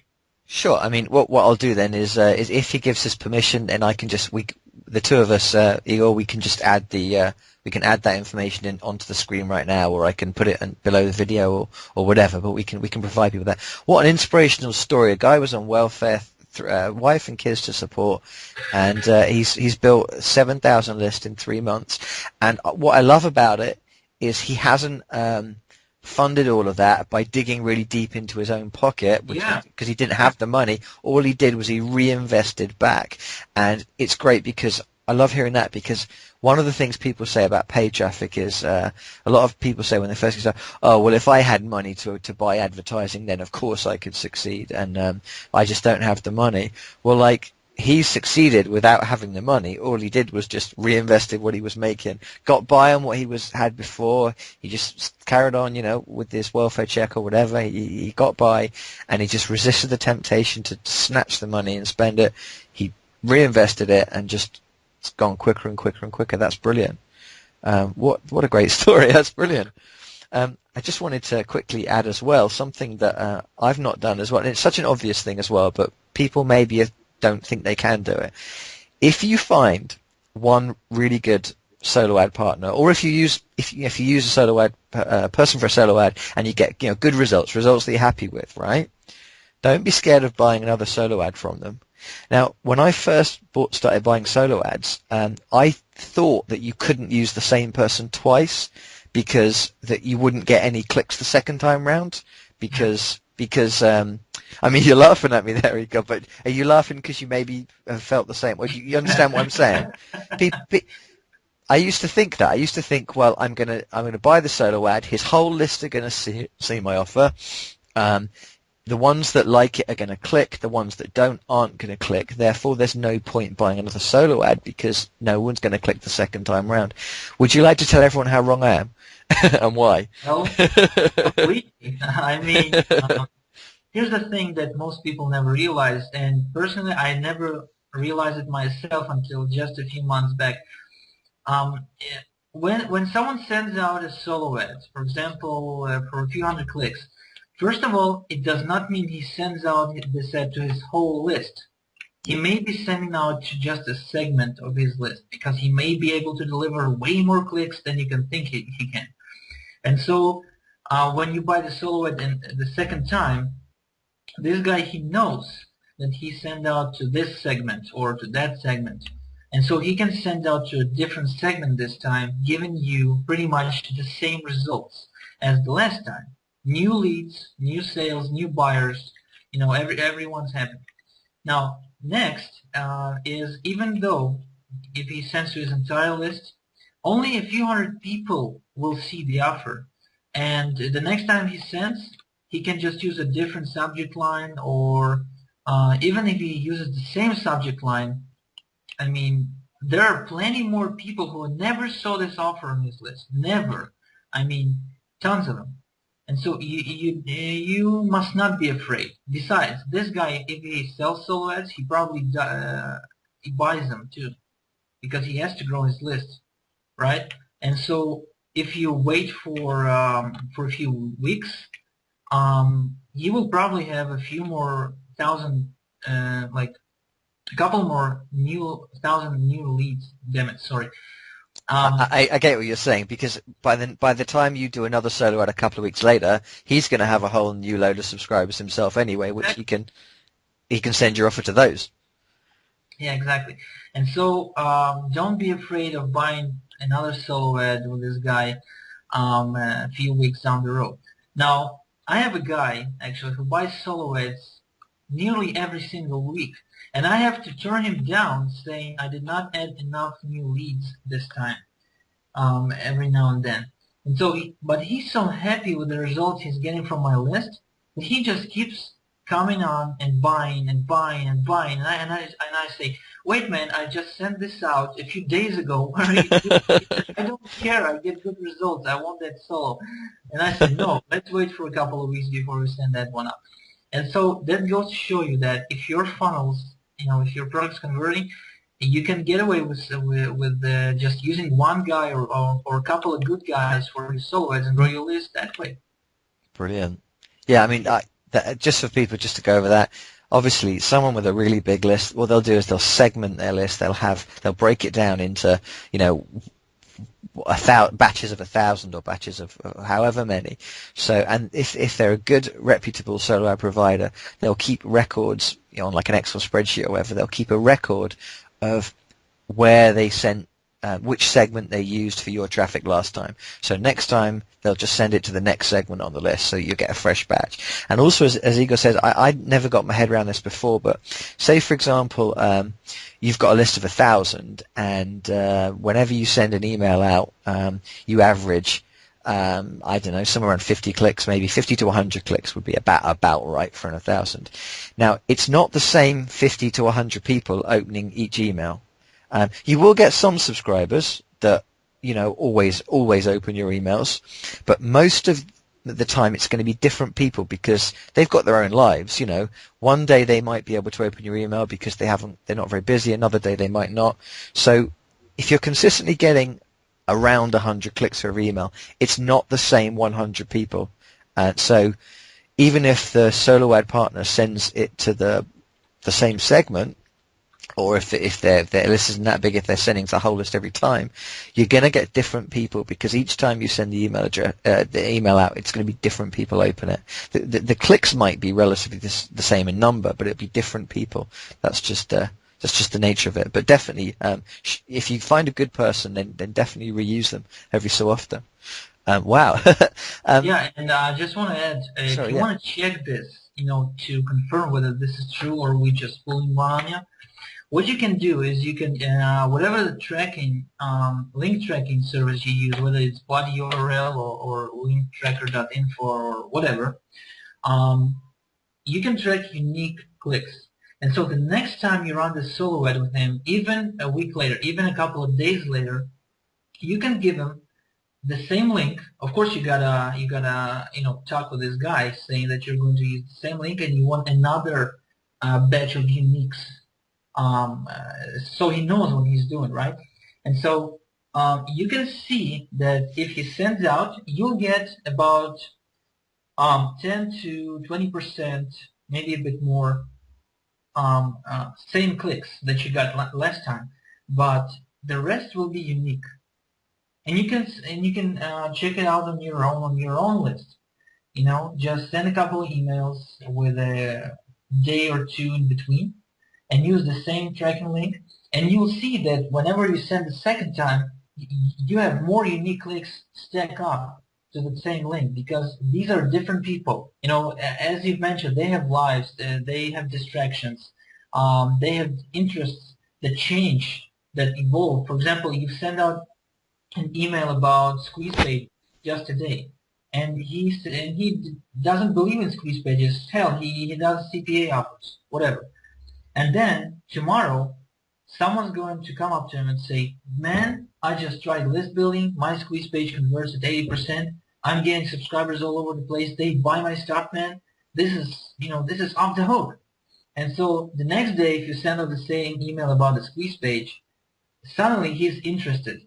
Sure. I mean, what I'll do then is if he gives us permission, then I can the two of us, Igor, we can just add we can add that information onto the screen right now, or I can put it below the video or whatever. But we can provide people with that. What an inspirational story! A guy was on welfare, wife and kids to support, and he's built 7,000 list in 3 months. And what I love about it is he hasn't funded all of that by digging really deep into his own pocket, because he didn't have the money. All he did was he reinvested back, and it's great because I love hearing that, because one of the things people say about paid traffic is a lot of people say when they first get started, oh, well, if I had money to buy advertising, then of course I could succeed, and I just don't have the money. Well, he succeeded without having the money. All he did was just reinvested what he was making, got by on what he had before. He just carried on, with this welfare check or whatever. He got by, and he just resisted the temptation to snatch the money and spend it. He reinvested it, and just it's gone quicker and quicker and quicker. That's brilliant. What a great story. That's brilliant. I just wanted to quickly add as well something that I've not done as well. And it's such an obvious thing as well, but people maybe don't think they can do it. If you find one really good solo ad partner, or if you use a solo ad person for a solo ad, and you get good results that you're happy with, right? Don't be scared of buying another solo ad from them. Now, when I first started buying solo ads, I thought that you couldn't use the same person twice, because that you wouldn't get any clicks the second time round, because I mean, you're laughing at me there, Igor, but are you laughing because you maybe have felt the same? Well, you understand what I'm saying? I used to think that. I used to think, well, I'm gonna buy the solo ad. His whole list are gonna see my offer. The ones that like it are going to click. The ones that don't aren't going to click. Therefore, there's no point buying another solo ad, because no one's going to click the second time round. Would you like to tell everyone how wrong I am and why? Well, completely. I mean, here's the thing that most people never realize, and personally, I never realized it myself until just a few months back. When someone sends out a solo ad, for example, for a few hundred clicks, first of all, it does not mean he sends out this ad to his whole list. He may be sending out to just a segment of his list, because he may be able to deliver way more clicks than you can think he can. And so when you buy the solo ad the second time, this guy, he knows that he sent out to this segment or to that segment. And so he can send out to a different segment this time, giving you pretty much the same results as the last time. New leads, new sales, new buyers, everyone's happy. Now, next is, even though if he sends to his entire list, only a few hundred people will see the offer. And the next time he sends, he can just use a different subject line, or even if he uses the same subject line, I mean, there are plenty more people who never saw this offer on his list. Never. I mean, tons of them. And so you must not be afraid. Besides, this guy, if he sells silhouettes, he probably he buys them too, because he has to grow his list, right? And so if you wait for a few weeks, you will probably have a few more thousand, like a couple more thousand new leads. Damn it, sorry. I get what you're saying, because by the time you do another solo ad a couple of weeks later, he's going to have a whole new load of subscribers himself anyway, which he can send your offer to those. Yeah, exactly. And so don't be afraid of buying another solo ad with this guy a few weeks down the road. Now, I have a guy actually who buys solo ads nearly every single week, and I have to turn him down saying I did not add enough new leads this time, every now and then. And so, but he's so happy with the results he's getting from my list that he just keeps coming on and buying and buying and buying. And I say, wait, man, I just sent this out a few days ago. Where are you doing? He said, I don't care. I get good results. I want that solo. And I said, no, let's wait for a couple of weeks before we send that one up. And so that goes to show you that if your funnels, if your product's converting, you can get away with just using one guy or a couple of good guys for your solo ads and grow your list that way. Brilliant. Yeah, I mean, just for people, just to go over that, obviously someone with a really big list, what they'll do is they'll segment their list. They'll break it down into, batches of 1,000 or batches of however many. So, and if they're a good reputable solo ad provider, they'll keep records, on like an Excel spreadsheet or whatever. They'll keep a record of where they sent, which segment they used for your traffic last time. So next time they'll just send it to the next segment on the list, so you get a fresh batch. And also, as Igor says, I never got my head around this before, but say for example, you've got a list of 1,000, and whenever you send an email out, you average, I don't know, somewhere around 50 clicks, maybe 50 to 100 clicks would be about right for an 1,000. Now, it's not the same 50 to 100 people opening each email. You will get some subscribers that, always open your emails, but most of the time it's going to be different people because they've got their own lives. One day they might be able to open your email because they're not very busy. Another day they might not. So if you're consistently getting around 100 clicks for every email, it's not the same 100 people. So even if the solo ad partner sends it to the same segment, or if their list isn't that big, if they're sending the whole list every time, you're going to get different people, because each time you send the email out, it's going to be different people open it. The clicks might be relatively the same in number, but it'll be different people. That's just the nature of it. But definitely, if you find a good person, then definitely reuse them every so often. Wow. Yeah, and I just want to add, if you want to check this, to confirm whether this is true or we just pulling one on you, what you can do is you can, whatever the tracking, link tracking service you use, whether it's body URL or linktracker.info or whatever, you can track unique clicks. And so the next time you run the solo ad with him, even a week later, even a couple of days later, you can give him the same link. Of course, you gotta talk with this guy saying that you're going to use the same link and you want another batch of uniques. So he knows what he's doing, right? And so you can see that if he sends out, you'll get about 10 to 20%, maybe a bit more, same clicks that you got last time, but the rest will be unique. And you can check it out on your own list. Just send a couple of emails with a day or two in between, and use the same tracking link, and you'll see that whenever you send the second time, you have more unique clicks stack up to the same link, because these are different people. As you've mentioned, they have lives, they have distractions, they have interests that change, that evolve. For example, you send out an email about squeeze page just today. and he doesn't believe in squeeze pages. Hell, he does CPA offers, whatever. And then tomorrow, someone's going to come up to him and say, "Man, I just tried list building. My squeeze page converts at 80%. I'm getting subscribers all over the place. They buy my stuff, man. This is off the hook." And so the next day, if you send out the same email about the squeeze page, suddenly he's interested,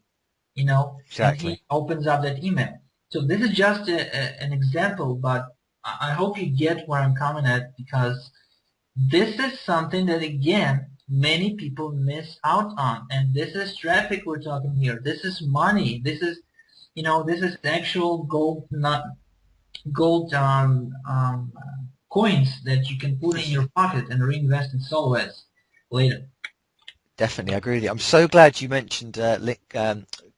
and Exactly. he opens up that email. So this is just an example, but I hope you get where I'm coming at, because this is something that, again, many people miss out on. And this is traffic we're talking here. This is money. This is actual gold, not gold coins that you can put in your pocket and reinvest in solo ads later. Definitely, I agree with you. I'm so glad you mentioned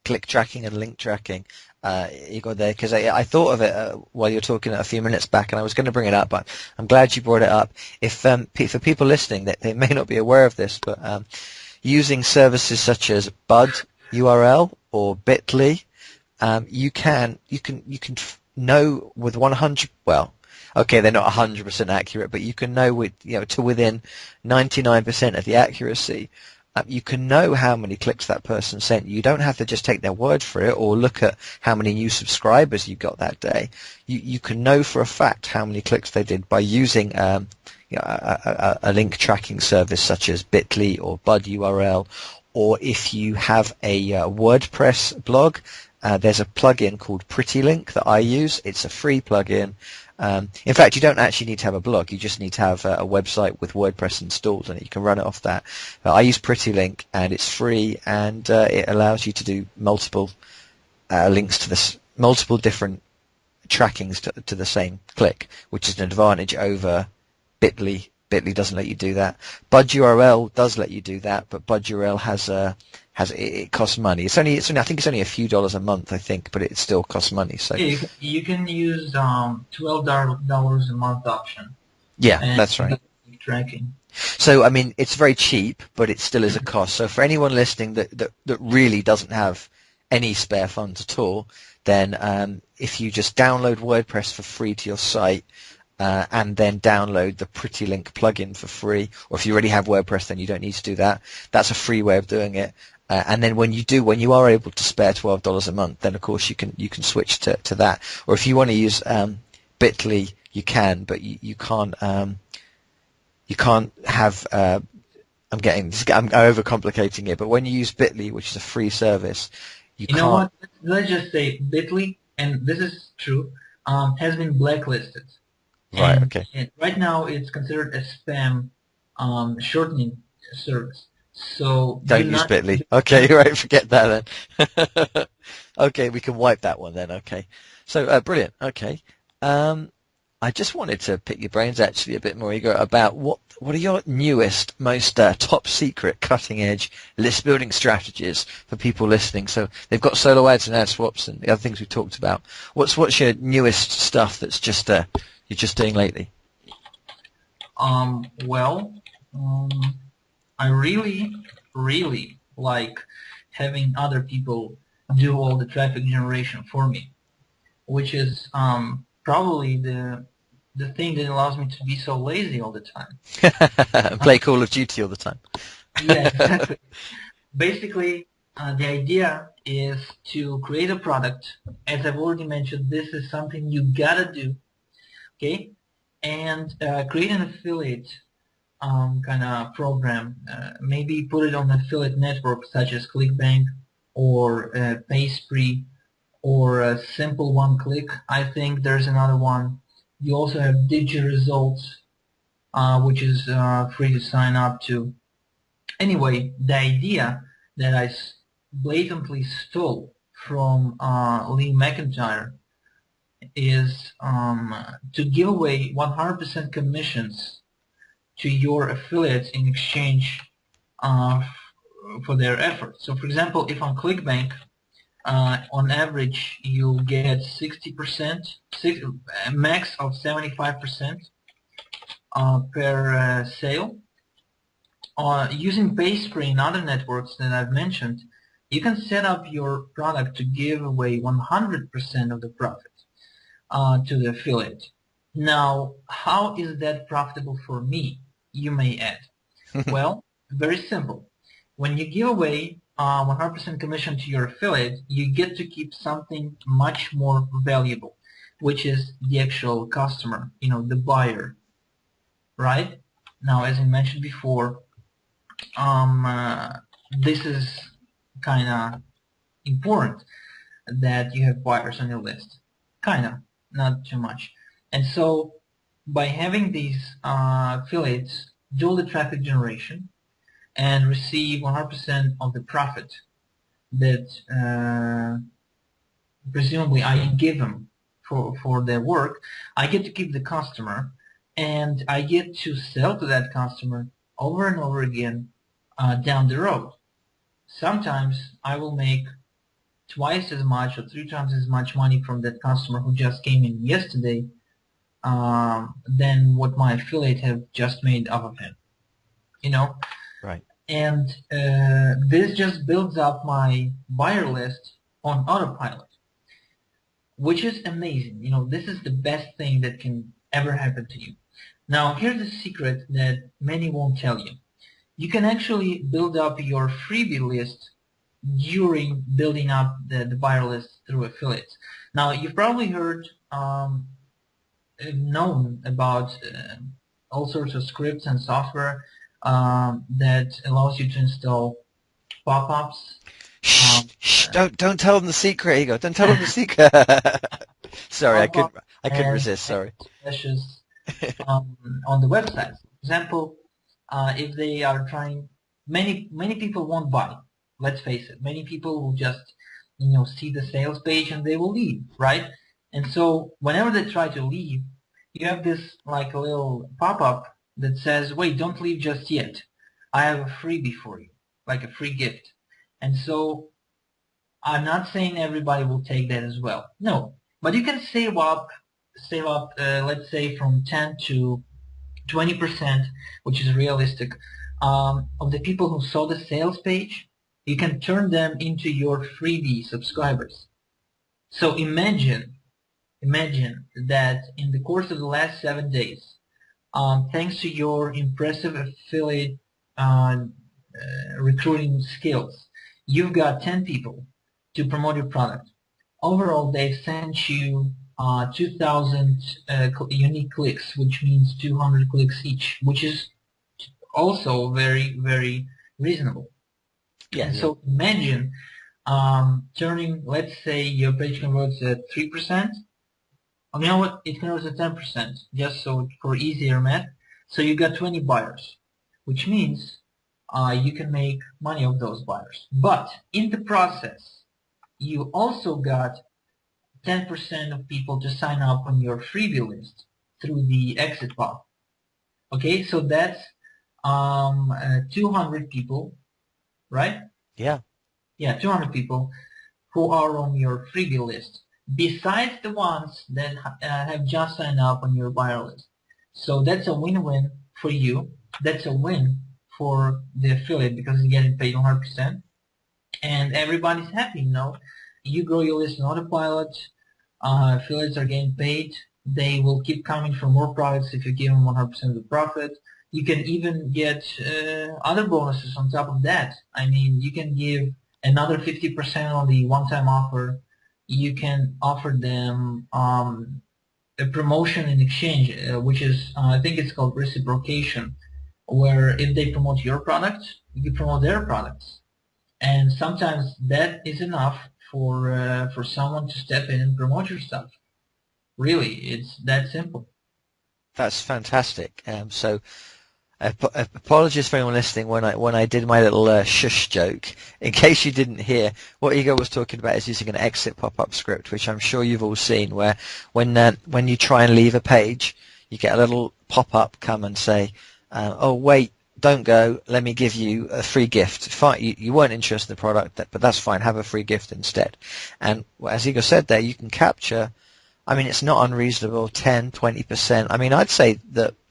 click tracking and link tracking, Igor, there, because I thought of it while you were talking a few minutes back, and I was going to bring it up, but I'm glad you brought it up. If for people listening, that they may not be aware of this, but using services such as Bud URL or Bitly, you can know with 100, well, okay, they're not 100% accurate, but you can know with to within 99% of the accuracy. You can know how many clicks that person sent. You don't have to just take their word for it or look at how many new subscribers you got that day. You can know for a fact how many clicks they did by using a link tracking service such as Bitly or Bud URL. Or if you have a WordPress blog, there's a plugin called PrettyLink that I use. It's a free plugin. In fact, you don't actually need to have a blog. You just need to have a website with WordPress installed, and you can run it off that. I use PrettyLink, and it's free, and it allows you to do multiple links to this, multiple different trackings to the same click, which is an advantage over Bitly. Bitly doesn't let you do that. Bud URL does let you do that, but Bud URL it costs money. It's only I think it's only a few dollars a month, I think, but it still costs money. So Yeah, you can use $12 a month option yeah, and that's right. tracking. So I mean, it's very cheap, but it still is a cost. So for anyone listening that really doesn't have any spare funds at all, then if you just download WordPress for free to your site, and then download the PrettyLink plugin for free, or if you already have WordPress, then you don't need to do that. That's a free way of doing it. And then when you are able to spare $12 a month, then of course you can switch to that. Or if you want to use Bitly, you can, but you can't have. I'm overcomplicating it, but when you use Bitly, which is a free service, you You know can't. what? Let's just say Bitly, and this is true, has been blacklisted. Right. And, Okay. and right now it's considered a spam shortening service. So do Don't use not. Bitly. Okay, right, forget that then. Okay, we can wipe that one then. Okay, so brilliant. Okay, I just wanted to pick your brains actually a bit more, Igor, about what are your newest, most top secret, cutting edge list building strategies for people listening. So they've got solo ads and ad swaps and the other things we talked about. What's your newest stuff that's just you're just doing lately? Well, I really, really like having other people do all the traffic generation for me, which is probably the thing that allows me to be so lazy all the time. And play Call of Duty all the time. Yeah, exactly. Basically, the idea is to create a product. As I've already mentioned, this is something you gotta do, okay? And create an affiliate kind of program. Maybe put it on an affiliate network such as ClickBank or PaySpree or Simple One Click. I think there's another one. You also have DigiResults, which is free to sign up to. Anyway, the idea that I blatantly stole from Lee McIntyre is to give away 100% commissions to your affiliates in exchange for their efforts. So, for example, if on ClickBank, on average, you'll get 60%, max of 75% per sale. Using PaySpree and other networks that I've mentioned, you can set up your product to give away 100% of the profit. to the affiliate. Now, how is that profitable for me, you may add? Well, very simple. When you give away 100% commission to your affiliate, you get to keep something much more valuable, which is the actual customer, the buyer, right? Now, as I mentioned before, this is kind of important that you have buyers on your list. Kind of, not too much. And so by having these affiliates do the traffic generation and receive 100% of the profit that presumably I give them for their work, I get to keep the customer and I get to sell to that customer over and over again down the road. Sometimes I will make twice as much or 3 times as much money from that customer who just came in yesterday than what my affiliate have just made off of him. Right. And this just builds up my buyer list on autopilot, which is amazing. This is the best thing that can ever happen to you. Now, here's the secret that many won't tell you. You can actually build up your freebie list during building up the buyer list through affiliates. Now, you've probably heard, known about all sorts of scripts and software that allows you to install pop-ups. Shh, don't tell them the secret, Igor. Don't tell them the secret. Sorry, I couldn't resist. Sorry. Splashes on the website. For example, if they are trying, many people won't buy. Let's face it. Many people will just see the sales page and they will leave, right? And so whenever they try to leave, you have this like a little pop-up that says, "Wait, don't leave just yet. I have a freebie for you, like a free gift." And so I'm not saying everybody will take that as well. No, but you can save up, let's say from 10 to 20%, which is realistic, of the people who saw the sales page. You can turn them into your freebie subscribers. So imagine that in the course of the last 7 days, thanks to your impressive affiliate recruiting skills, you've got 10 people to promote your product. Overall, they've sent you 2,000 unique clicks, which means 200 clicks each, which is also very, very reasonable. Yeah. And so imagine turning, let's say your page converts at 3%. You know what? It converts at 10%, just so for easier math. So you got 20 buyers, which means you can make money off those buyers. But in the process, you also got 10% of people to sign up on your freebie list through the exit path. Okay, so that's 200 people, right? Yeah. Yeah, 200 people who are on your freebie list, besides the ones that have just signed up on your buyer list. So that's a win-win for you. That's a win for the affiliate because you're getting paid 100%, and everybody's happy. You grow your list on autopilot. Affiliates are getting paid. They will keep coming for more products if you give them 100% of the profit. You can even get other bonuses on top of that. I mean, you can give another 50% on the one-time offer. You can offer them a promotion in exchange, which is, I think it's called reciprocation, where if they promote your product, you promote their products. And sometimes that is enough for someone to step in and promote your stuff. Really, it's that simple. That's fantastic. So apologies for anyone listening when I did my little shush joke. In case you didn't hear, what Igor was talking about is using an exit pop-up script, which I'm sure you've all seen, where when you try and leave a page, you get a little pop-up come and say, "Oh wait, don't go. Let me give you a free gift. Fine, you weren't interested in the product, but that's fine. Have a free gift instead." And as Igor said there, you can capture. I mean, it's not unreasonable, 10, 20%. I mean, I'd say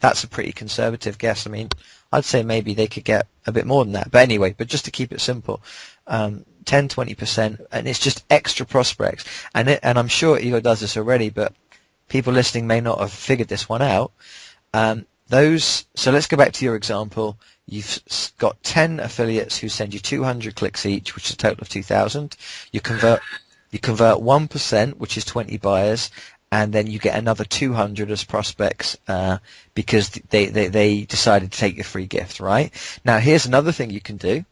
that's a pretty conservative guess. I mean, I'd say maybe they could get a bit more than that. But anyway, just to keep it simple, 10, 20%, and it's just extra prospects. And I'm sure Igor does this already, but people listening may not have figured this one out. So let's go back to your example. You've got 10 affiliates who send you 200 clicks each, which is a total of 2,000. You convert 1%, which is 20 buyers, and then you get another 200 as prospects because they decided to take your free gift, right? Now, here's another thing you can do.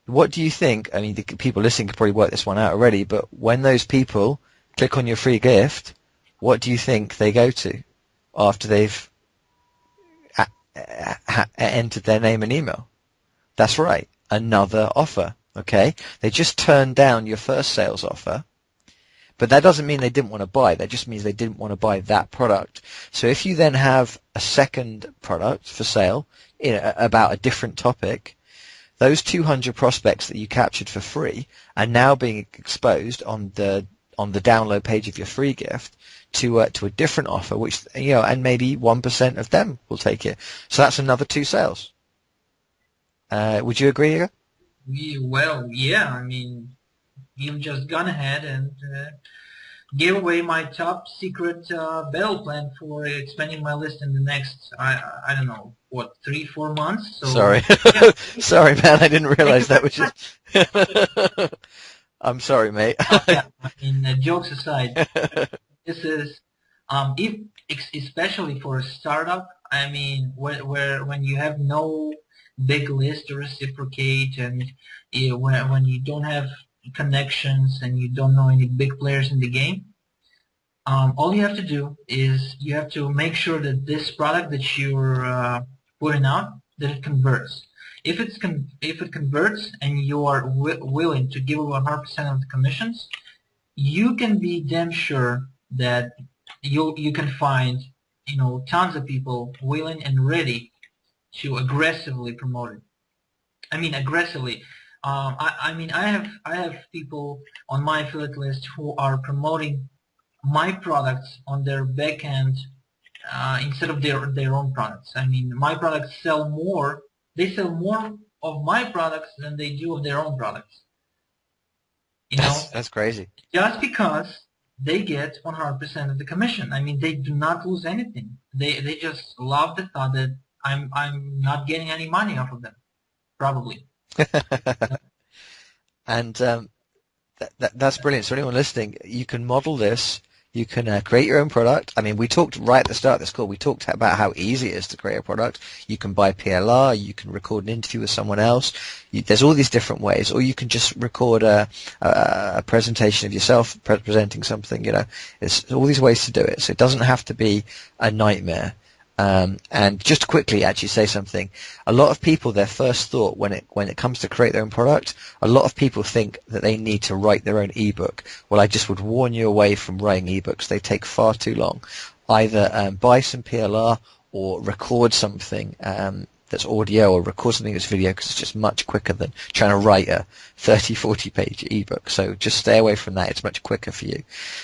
What do you think? I mean, the people listening could probably work this one out already, but when those people click on your free gift, what do you think they go to after they've entered their name and email? That's right, another offer, okay? They just turned down your first sales offer, but that doesn't mean they didn't want to buy. That just means they didn't want to buy that product. So if you then have a second product for sale about a different topic, those 200 prospects that you captured for free are now being exposed on the download page of your free gift to a different offer, which, and maybe 1% of them will take it. So that's another 2 sales. Would you agree, Igor? Well, yeah. I mean, you've just gone ahead and gave away my top secret battle plan for expanding my list in the next, I don't know, what, 3-4 months? So, sorry. Yeah. Sorry, man. I didn't realize that was just... I'm sorry, mate. Yeah, I mean, jokes aside, this is, especially for a startup, I mean, when you have no big list to reciprocate, and when you don't have connections and you don't know any big players in the game, all you have to do is you have to make sure that this product that you're putting out, that it converts. If it converts and you are willing to give away 100% of the commissions, you can be damn sure that you can find tons of people willing and ready to aggressively promote it. I mean aggressively. I mean I have people on my affiliate list who are promoting my products on their back end instead of their own products. I mean, my products sell more. They sell more of my products than they do of their own products. That's crazy. Just because they get 100% of the commission. I mean, they do not lose anything. They just love the thought that I'm not getting any money off of them, probably. And that's brilliant. So anyone listening, you can model this. You can create your own product. I mean, we talked right at the start of this call, we talked about how easy it is to create a product. You can buy PLR, you can record an interview with someone else. There's all these different ways. Or you can just record a presentation of yourself presenting something, There's all these ways to do it. So it doesn't have to be a nightmare. And just to quickly actually say something, a lot of people, their first thought when it comes to create their own product, a lot of people think that they need to write their own ebook. Well, I just would warn you away from writing ebooks. They take far too long. Either buy some PLR or record something that's audio, or record something that's video, because it's just much quicker than trying to write a 30-40 page ebook. So just stay away from that. It's much quicker for you.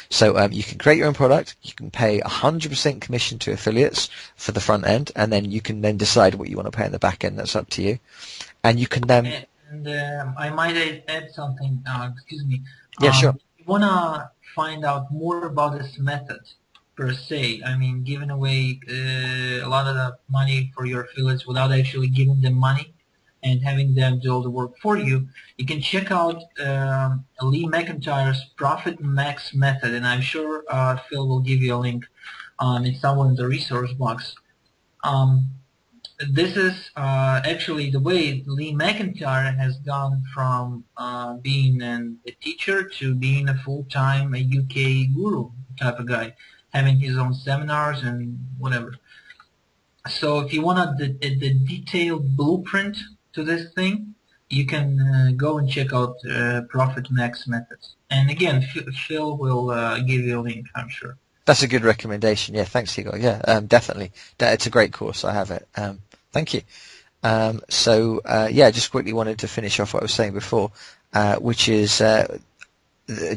So you can create your own product. You can pay 100% commission to affiliates for the front end, and then you can then decide what you want to pay in the back end. That's up to you. And you can then... And I might add something. Excuse me. Yeah, sure. If you want to find out more about this method, per se, I mean, giving away a lot of the money for your affiliates without actually giving them money and having them do all the work for you, you can check out Lee McIntyre's Profit Max method, and I'm sure Phil will give you a link it's somewhere in the resource box. This is actually the way Lee McIntyre has gone from being a teacher to being a full-time UK guru type of guy, having his own seminars and whatever. So if you want the detailed blueprint to this thing, you can go and check out Profit Max methods. And again, Phil will give you a link, I'm sure. That's a good recommendation. Yeah, thanks, Igor. Yeah, definitely. It's a great course. I have it. Thank you. Just quickly wanted to finish off what I was saying before, which is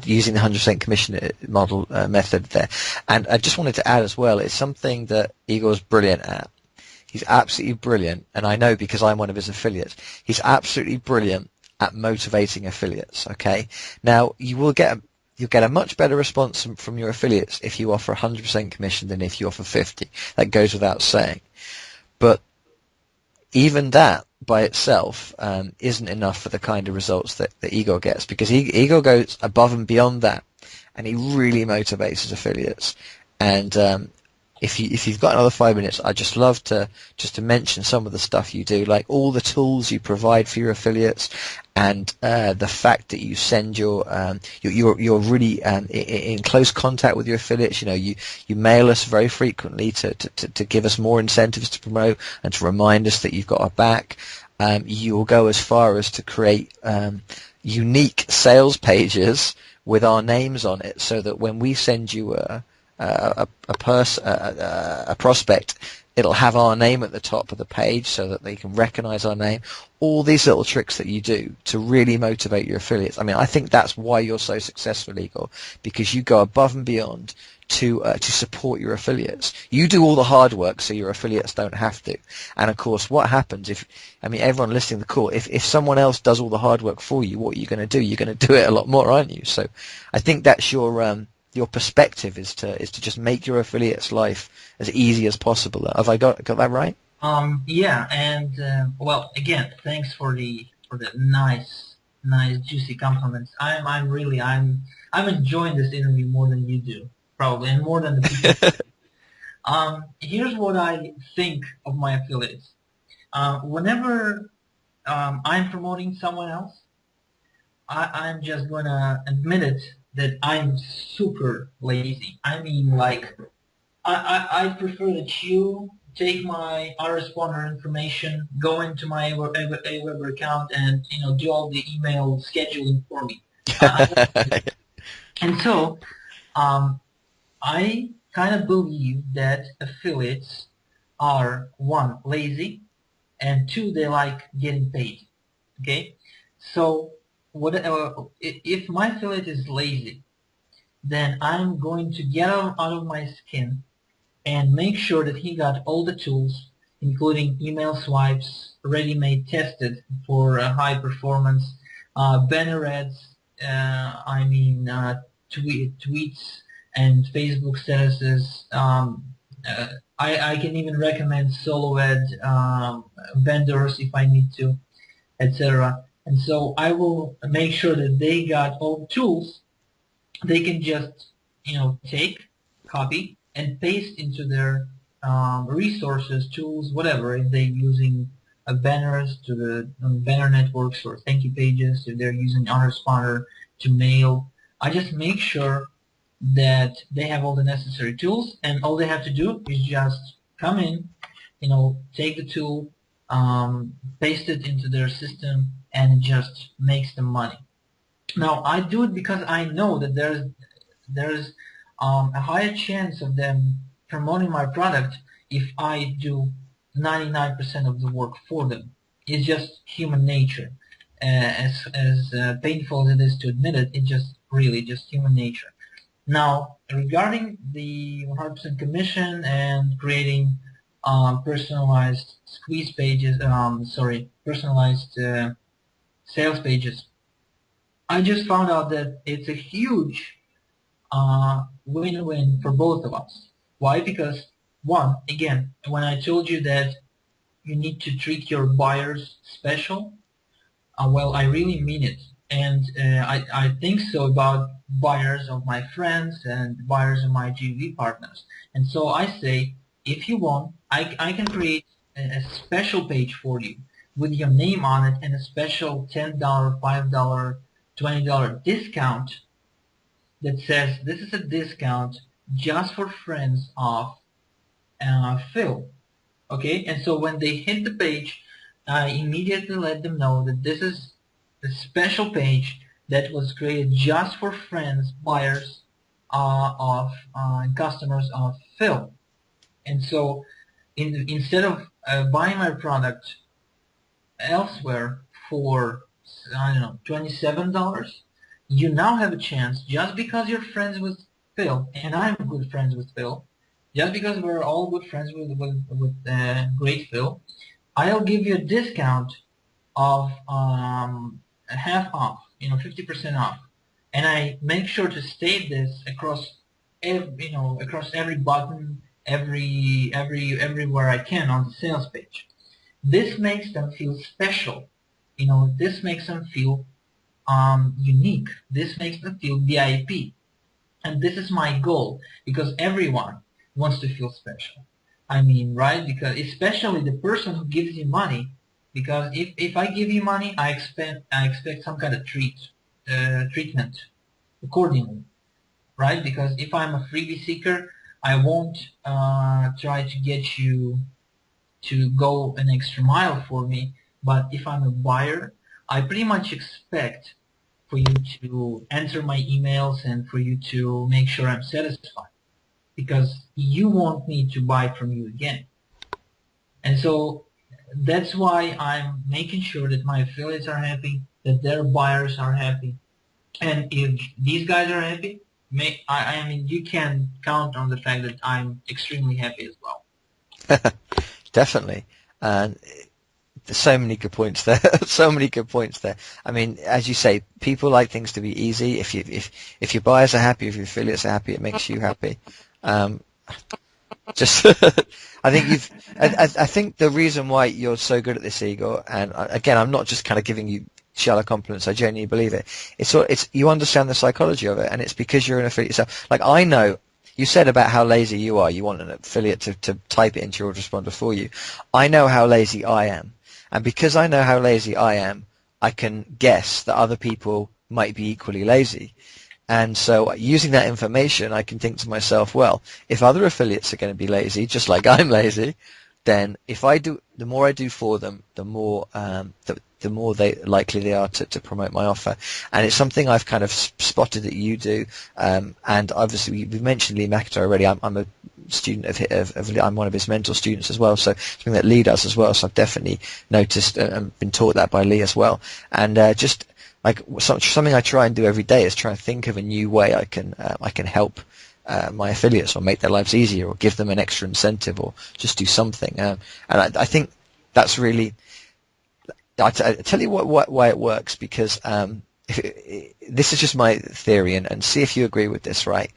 using the 100% commission model method there. And I just wanted to add as well, it's something that Igor's brilliant at. He's absolutely brilliant, and I know because I'm one of his affiliates. He's absolutely brilliant at motivating affiliates, okay? Now, you will get you'll get a much better response from your affiliates if you offer 100% commission than if you offer 50. That goes without saying. But even that by itself isn't enough for the kind of results that Igor gets, because Igor goes above and beyond that, and he really motivates his affiliates. And if you've got another 5 minutes, I'd just love to mention some of the stuff you do, like all the tools you provide for your affiliates, and the fact that you send you're really in close contact with your affiliates. You mail us very frequently to give us more incentives to promote and to remind us that you've got our back. You will go as far as to create unique sales pages with our names on it, so that when we send you a prospect, it'll have our name at the top of the page so that they can recognize our name. All these little tricks that you do to really motivate your affiliates. I mean, I think that's why you're so successful, Igor, because you go above and beyond to support your affiliates. You do all the hard work so your affiliates don't have to. And of course, what happens everyone listening to the call, if someone else does all the hard work for you, what are you going to do? You're going to do it a lot more, aren't you? So I think that's your perspective is to just make your affiliate's life as easy as possible. Have I got that right? Yeah, and well, again, thanks for the nice juicy compliments. I'm enjoying this interview more than you do, probably, and more than the people. Here's what I think of my affiliates. Whenever I'm promoting someone else, I'm just gonna admit it that I'm super lazy. I mean, like, I prefer that you take my autoresponder information, go into my Aweber account, and do all the email scheduling for me. And so I kind of believe that affiliates are, one, lazy, and two, they like getting paid. Okay, so if my affiliate is lazy, then I'm going to get out of my skin and make sure that he got all the tools, including email swipes, ready-made, tested for high performance, banner ads, tweets and Facebook statuses. I can even recommend solo ad vendors if I need to, etc. And so I will make sure that they got all the tools. They can just take, copy, and paste into their resources, tools, whatever. If they're using banners to the banner networks or thank you pages, if they're using autoresponder to mail, I just make sure that they have all the necessary tools, and all they have to do is just come in, take the tool, paste it into their system, and it just makes them money. Now, I do it because I know that there's a higher chance of them promoting my product if I do 99% of the work for them. It's just human nature. As painful as it is to admit it, it's just really just human nature. Now, regarding the 100% commission and creating personalized squeeze pages, personalized sales pages, I just found out that it's a huge win-win for both of us. Why? Because, one, again, when I told you that you need to treat your buyers special, well, I really mean it. And I think so about buyers of my friends and buyers of my GV partners. And so I say, if you want, I can create a special page for you with your name on it and a special $10, $5, $20 discount that says this is a discount just for friends of Phil. Okay, and so when they hit the page, I immediately let them know that this is a special page that was created just for friends, buyers of customers of Phil. And so instead of buying my product elsewhere for, I don't know, $27, you now have a chance, just because you're friends with Phil, and I'm good friends with Phil, just because we're all good friends with great Phil, I'll give you a discount of half off, 50% off. and I make sure to state this across across every button, everywhere I can on the sales page. This makes them feel special. This makes them feel unique. This makes them feel VIP. And this is my goal, because everyone wants to feel special. I mean, right? Because especially the person who gives you money, because if I give you money, I expect some kind of treatment accordingly, right? Because if I'm a freebie seeker, I won't try to get you to go an extra mile for me. But if I'm a buyer, I pretty much expect for you to answer my emails and for you to make sure I'm satisfied, because you want me to buy from you again. And so that's why I'm making sure that my affiliates are happy, that their buyers are happy. And if these guys are happy, I mean, you can count on the fact that I'm extremely happy as well. Definitely. And there's so many good points there. So many good points there. I mean, as you say, people like things to be easy. If your buyers are happy, if your affiliates are happy, it makes you happy. Um, just, I think I think the reason why you're so good at this, Igor, and again, I'm not just kind of giving you shallow compliments. I genuinely believe it. It's you understand the psychology of it, and it's because you're an affiliate yourself. Like, I know. You said about how lazy you are. You want an affiliate to type it into your autoresponder for you. I know how lazy I am. And because I know how lazy I am, I can guess that other people might be equally lazy. And so using that information, I can think to myself, well, if other affiliates are going to be lazy, just like I'm lazy, then the more I do for them, the more likely they are to promote my offer. And it's something I've kind of spotted that you do. And obviously we mentioned Lee McIntyre already. I'm a student of I'm one of his mentor students as well. So something that Lee does as well. So I've definitely noticed and been taught that by Lee as well. And just like something I try and do every day is try and think of a new way I can help my affiliates, or make their lives easier, or give them an extra incentive, or just do something. And I think that's really. I tell you why it works, because this is just my theory, and see if you agree with this. Right,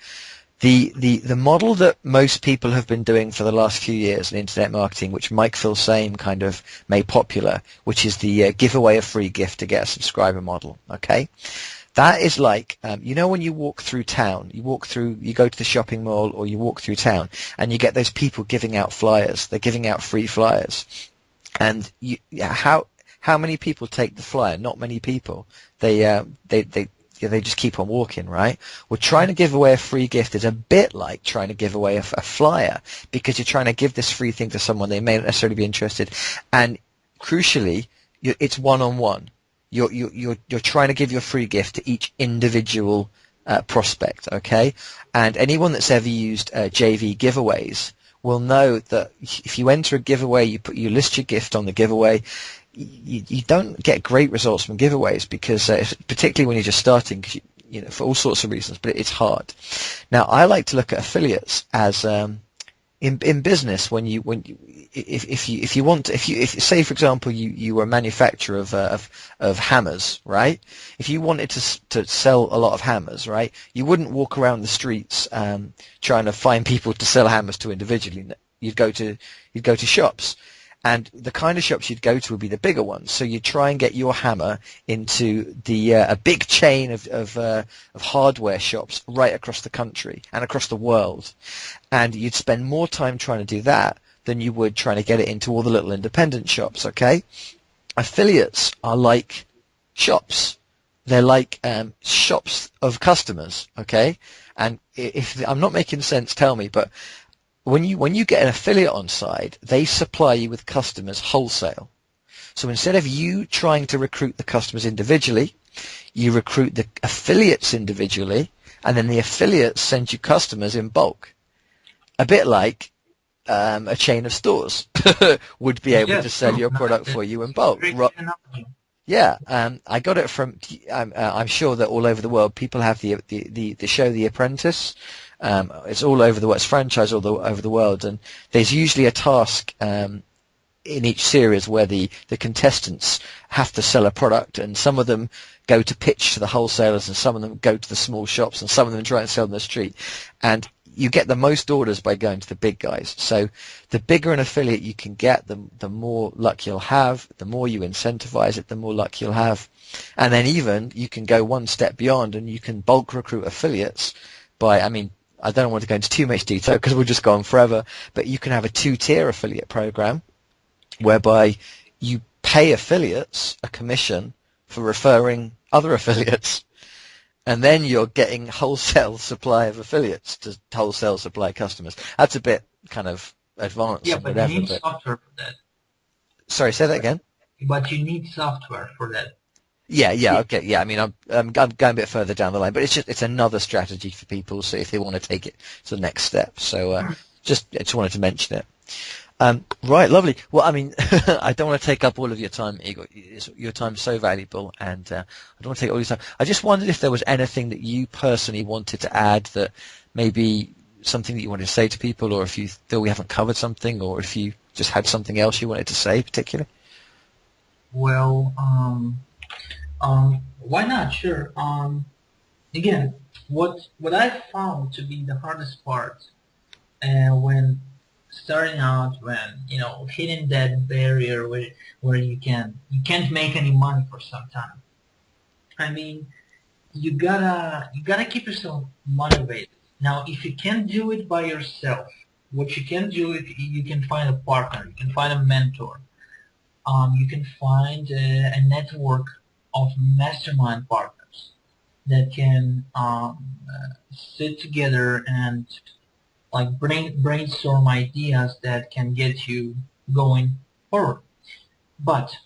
the model that most people have been doing for the last few years in internet marketing, which Mike Filsaime kind of made popular, which is the give away a free gift to get a subscriber model. Okay. That is like, when you walk through town, you go to the shopping mall, or you walk through town, and you get those people giving out flyers. They're giving out free flyers. And how many people take the flyer? Not many people. They just keep on walking, right? Well, trying to give away a free gift is a bit like trying to give away a flyer, because you're trying to give this free thing to someone they may not necessarily be interested. And crucially, it's one-on-one. You're trying to give your free gift to each individual prospect, okay? And anyone that's ever used JV giveaways will know that if you enter a giveaway, you list your gift on the giveaway. You don't get great results from giveaways, because particularly when you're just starting, for all sorts of reasons. But it's hard. Now, I like to look at affiliates as in business, if you say, for example, you were a manufacturer of hammers, right? If you wanted to sell a lot of hammers, right, you wouldn't walk around the streets trying to find people to sell hammers to individually. You'd go to shops. And the kind of shops you'd go to would be the bigger ones. So you'd try and get your hammer into a big chain of hardware shops right across the country and across the world. And you'd spend more time trying to do that than you would trying to get it into all the little independent shops, okay? Affiliates are like shops. They're like shops of customers, okay? And if I'm not making sense, tell me, but when you get an affiliate on side, they supply you with customers wholesale. So instead of you trying to recruit the customers individually, you recruit the affiliates individually, and then the affiliates send you customers in bulk. A bit like a chain of stores would be able to sell your product for you in bulk. Yeah, I got it from. I'm sure that all over the world people have the show The Apprentice. It's all over the world. It's franchised all over the world, and there's usually a task in each series where the contestants have to sell a product, and some of them go to pitch to the wholesalers, and some of them go to the small shops, and some of them try and sell on the street. And you get the most orders by going to the big guys. So the bigger an affiliate you can get, the more luck you'll have. The more you incentivize it, the more luck you'll have. And then even you can go one step beyond, and you can bulk recruit affiliates by, I mean, I don't want to go into too much detail because we'll just go on forever, but you can have a two-tier affiliate program whereby you pay affiliates a commission for referring other affiliates, and then you're getting wholesale supply of affiliates to wholesale supply customers. That's a bit kind of advanced Yeah, and but whatever. you need software for that. Sorry, say that again. But you need software for that. Yeah, okay, yeah. I mean, I'm going a bit further down the line, but it's another strategy for people. So if they want to take it to the next step, so I just wanted to mention it. Right, lovely. Well, I mean, I don't want to take up all of your time, Igor. Your time's so valuable, and I don't want to take all your time. I just wondered if there was anything that you personally wanted to add, that maybe something that you wanted to say to people, or if you feel we haven't covered something, or if you just had something else you wanted to say particularly. Well, why not? Sure. Again, what I found to be the hardest part when starting out, when hitting that barrier where you can't make any money for some time. I mean, you gotta keep yourself motivated. Now, if you can't do it by yourself, what you can do is you can find a partner, you can find a mentor, you can find a network of mastermind partners that can sit together and like brainstorm ideas that can get you going forward. But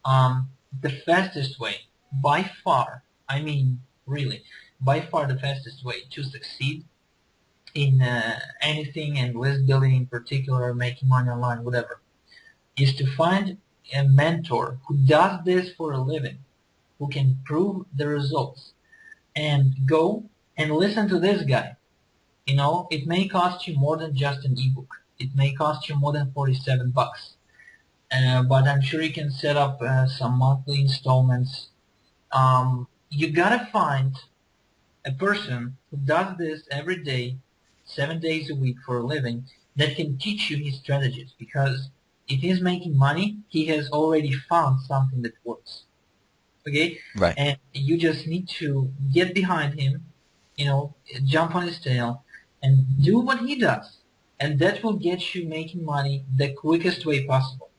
the fastest way, by far, I mean really, by far the fastest way to succeed in anything, and list building in particular, making money online, whatever, is to find a mentor who does this for a living, who can prove the results, and go and listen to this guy. It may cost you more than just an ebook. It may cost you more than $47, but I'm sure you can set up some monthly installments. You gotta find a person who does this every day, 7 days a week for a living, that can teach you his strategies, because if he's making money, he has already found something that works. Okay? Right. And you just need to get behind him, jump on his tail, and do what he does. And that will get you making money the quickest way possible.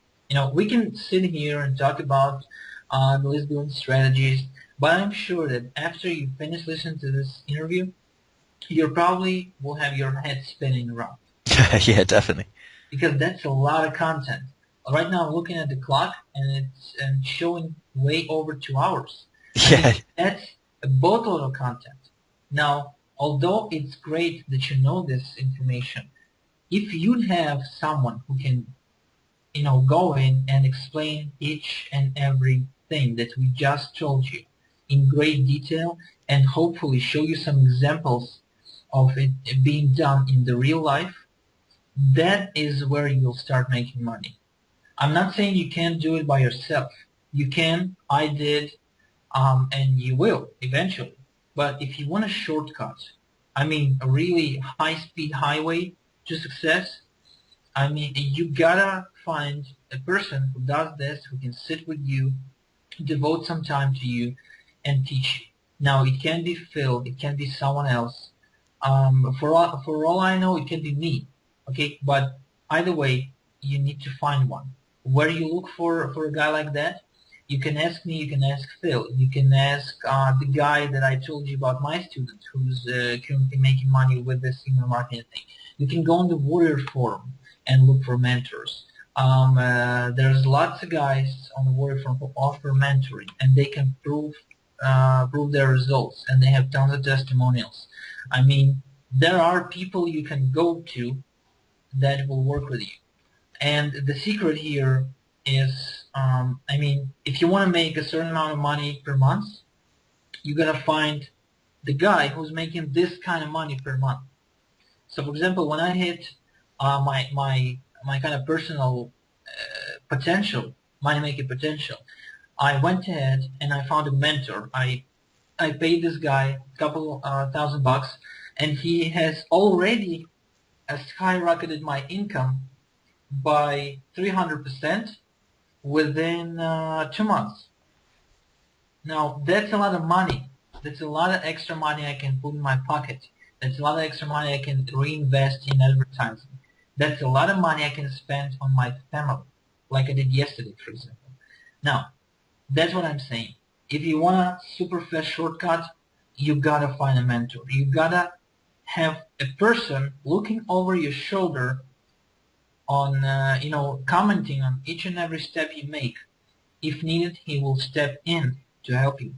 We can sit here and talk about the list building strategies, but I'm sure that after you finish listening to this interview, you probably will have your head spinning around. Yeah, definitely. Because that's a lot of content. Right now I'm looking at the clock, and it's showing way over 2 hours. Yeah. That's a boatload of content. Now, although it's great that you know this information, if you'd have someone who can, go in and explain each and every thing that we just told you in great detail, and hopefully show you some examples of it being done in the real life, that is where you'll start making money. I'm not saying you can't do it by yourself. You can, I did, and you will eventually. But if you want a shortcut, I mean a really high-speed highway to success, I mean you gotta find a person who does this, who can sit with you, devote some time to you, and teach you. Now it can be Phil, it can be someone else. For all I know, it can be me. Okay, but either way, you need to find one. Where you look for a guy like that? You can ask me, you can ask Phil, you can ask the guy that I told you about, my student, who's currently making money with this email marketing thing. You can go on the Warrior Forum and look for mentors. There's lots of guys on the Warrior Forum who offer mentoring, and they can prove their results, and they have tons of testimonials. I mean, there are people you can go to that will work with you. And the secret here is, I mean, if you want to make a certain amount of money per month, you got to find the guy who's making this kind of money per month. So, for example, when I hit my kind of personal potential, money-making potential, I went ahead and I found a mentor. I paid this guy a couple $1,000, and he has already skyrocketed my income by 300% within 2 months. Now, that's a lot of money. That's a lot of extra money I can put in my pocket. That's a lot of extra money I can reinvest in advertising. That's a lot of money I can spend on my family, like I did yesterday, for example. Now, that's what I'm saying. If you want a super fast shortcut, you gotta find a mentor. You gotta have a person looking over your shoulder on, commenting on each and every step you make. If needed, he will step in to help you.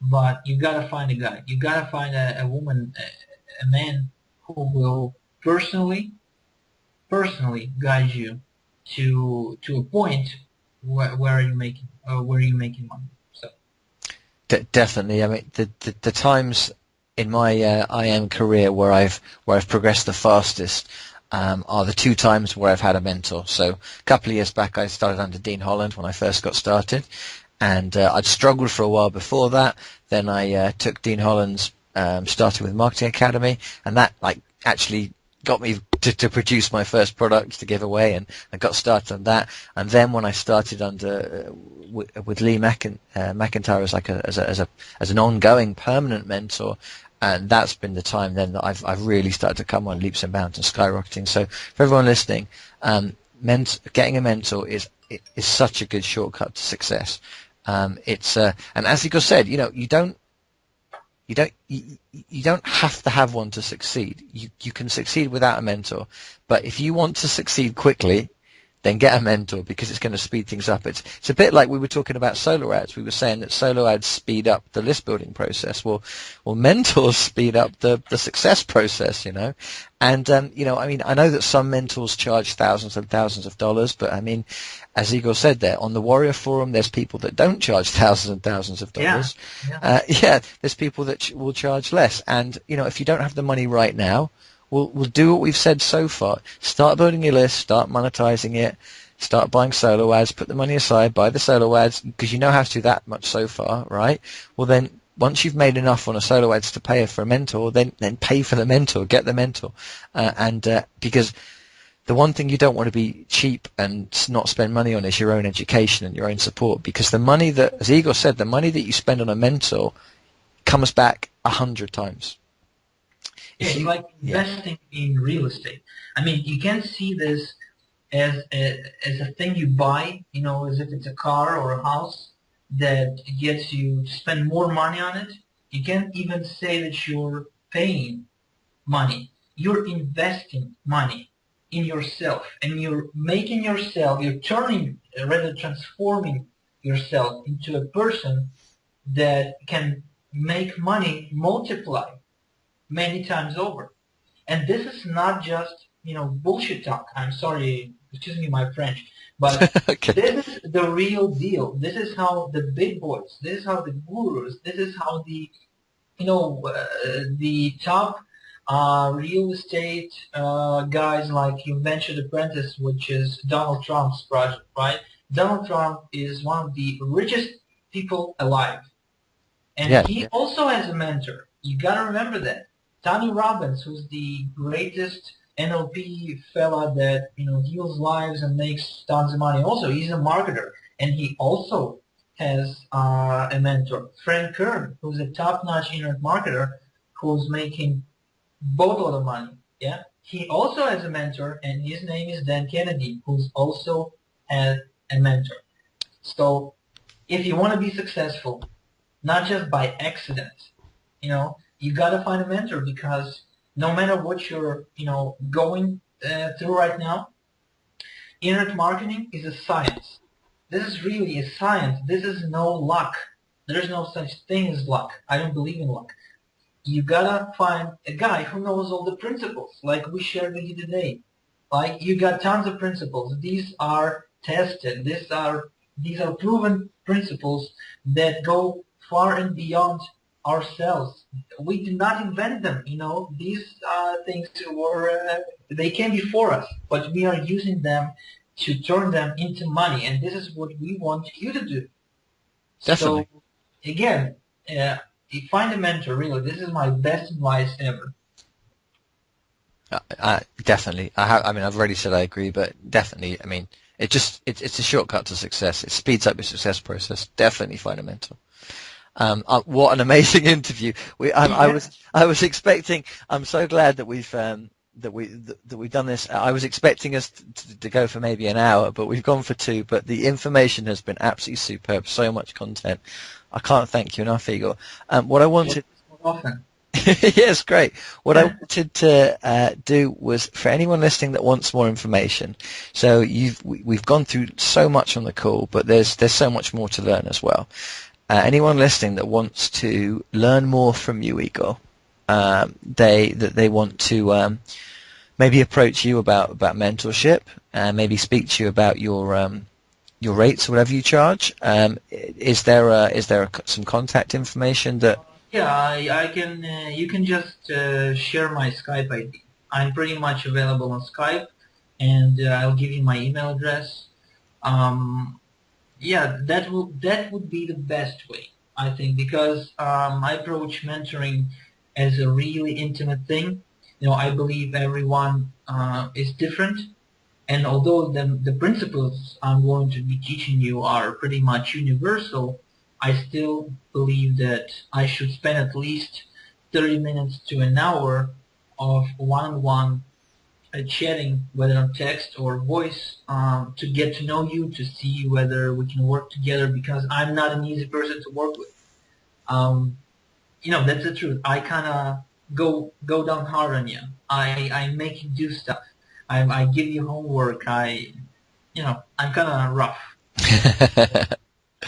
But you gotta find a guy. You gotta find a woman, a man who will personally guide you to a point where you're making money. So Definitely. I mean, the times in my IM career where I've progressed the fastest are the two times where I've had a mentor. So a couple of years back, I started under Dean Holland when I first got started, and I'd struggled for a while before that. Then I took Dean Holland's started with Marketing Academy, and that actually got me to produce my first product to give away, and I got started on that. And then when I started under with Lee McIntyre as an ongoing permanent mentor, and that's been the time then that I've really started to come on leaps and bounds and skyrocketing. So for everyone listening, getting a mentor is such a good shortcut to success. And as Igor said, you don't have to have one to succeed. You can succeed without a mentor, but if you want to succeed quickly, then get a mentor, because it's going to speed things up. It's a bit like we were talking about solo ads. We were saying that solo ads speed up the list building process. Well, mentors speed up the success process, And I mean, I know that some mentors charge thousands and thousands of dollars, but I mean, as Igor said there, on the Warrior Forum, there's people that don't charge thousands and thousands of dollars. yeah. There's people that will charge less. And if you don't have the money right now, we'll do what we've said so far. Start building your list, start monetizing it, start buying solo ads, put the money aside, buy the solo ads, because you know how to do that much so far, right? Well, then once you've made enough on a solo ads to pay for a mentor, then pay for the mentor, get the mentor. Because the one thing you don't want to be cheap and not spend money on is your own education and your own support, because the money that, as Igor said, the money that you spend on a mentor comes back 100 times. It's like investing in real estate. I mean, you can see this as a thing you buy, as if it's a car or a house that gets you to spend more money on it. You can't even say that you're paying money. You're investing money in yourself, and you're transforming yourself into a person that can make money multiply many times over. And this is not just, bullshit talk. I'm sorry, excuse me my French, but Okay. this is the real deal. This is how the big boys, this is how the gurus, this is how the top real estate guys, like you mentioned Apprentice, which is Donald Trump's project, right? Donald Trump is one of the richest people alive. And he also has a mentor. You gotta remember that. Tony Robbins, who's the greatest NLP fella that heals lives and makes tons of money. Also, he's a marketer, and he also has a mentor. Frank Kern, who's a top-notch internet marketer, who's making boatload of money. Yeah, he also has a mentor, and his name is Dan Kennedy, who's also has a mentor. So, if you want to be successful, not just by accident, you got to find a mentor, because no matter what you're, going through right now, internet marketing is a science. This is really a science. This is no luck. There's no such thing as luck. I don't believe in luck. You gotta find a guy who knows all the principles, like we shared with you today. Like, you got tons of principles. These are tested. These are proven principles that go far and beyond ourselves. We did not invent them. These things they came before us, but we are using them to turn them into money, and this is what we want you to do. Definitely. So again, you find a mentor. Really, this is my best advice ever. Definitely. I mean, I've already said I agree, but definitely. I mean, it's a shortcut to success. It speeds up your success process. Definitely find a mentor. What an amazing interview! Yeah. I was expecting. I'm so glad that we've done this. I was expecting us to go for maybe an hour, but we've gone for 2. But the information has been absolutely superb. So much content. I can't thank you enough, Igor. What I wanted. Often. Yes, great. What I wanted to do was for anyone listening that wants more information. So we've gone through so much on the call, but there's so much more to learn as well. Anyone listening that wants to learn more from you, Igor, they want to maybe approach you about mentorship, and maybe speak to you about your rates or whatever you charge. Is there some contact information that? Yeah, I can. You can just share my Skype ID. I'm pretty much available on Skype, and I'll give you my email address. Um, yeah, that would be the best way, I think, because I approach mentoring as a really intimate thing. You know, I believe everyone is different, and although the principles I'm going to be teaching you are pretty much universal, I still believe that I should spend at least 30 minutes to an hour of one-on-one chatting, whether on text or voice, to get to know you, to see whether we can work together, because I'm not an easy person to work with. Um, you know, that's the truth. I kind of go down hard on you. I make you do stuff. I give you homework. I'm kind of rough.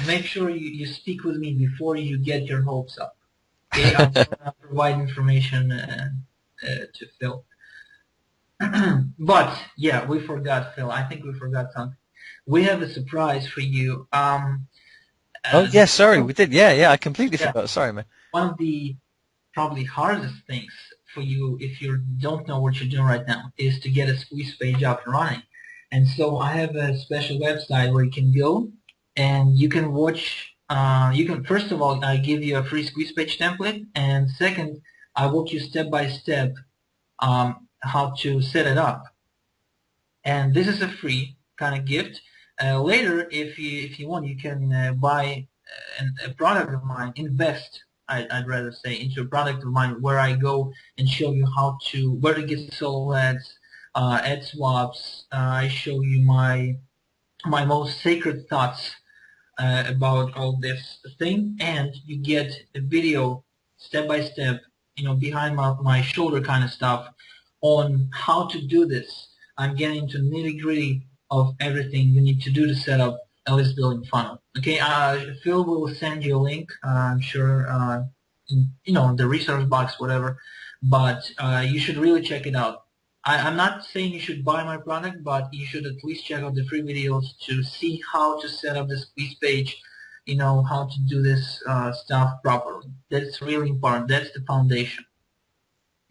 Make sure you speak with me before you get your hopes up. Okay, I'm gonna provide information to Phil. But yeah, we forgot Phil. I think we forgot something. We have a surprise for you. Oh yeah, sorry, One of, we did. Yeah, I completely yeah, forgot. Sorry, man. one of the probably hardest things for you if you don't know what you're doing right now is to get a squeeze page up and running. And so I have a special website where you can go and you can watch. You can first of all, I give you a free squeeze page template, and second, I walk you step by step how to set it up. And this is a free kind of gift. Later, if you want, you can buy a product of mine, invest. I'd rather say into a product of mine where I go and show you where to get sold ads, ad swaps. I show you my most sacred thoughts about all this thing, and you get a video step by step, behind my shoulder kind of stuff on how to do this. I'm getting into nitty gritty of everything you need to do to set up a list building funnel. Okay, Phil will send you a link. I'm sure, in the resource box, whatever. But you should really check it out. I'm not saying you should buy my product, but you should at least check out the free videos to see how to set up the squeeze page, how to do this stuff properly. That's really important. That's the foundation.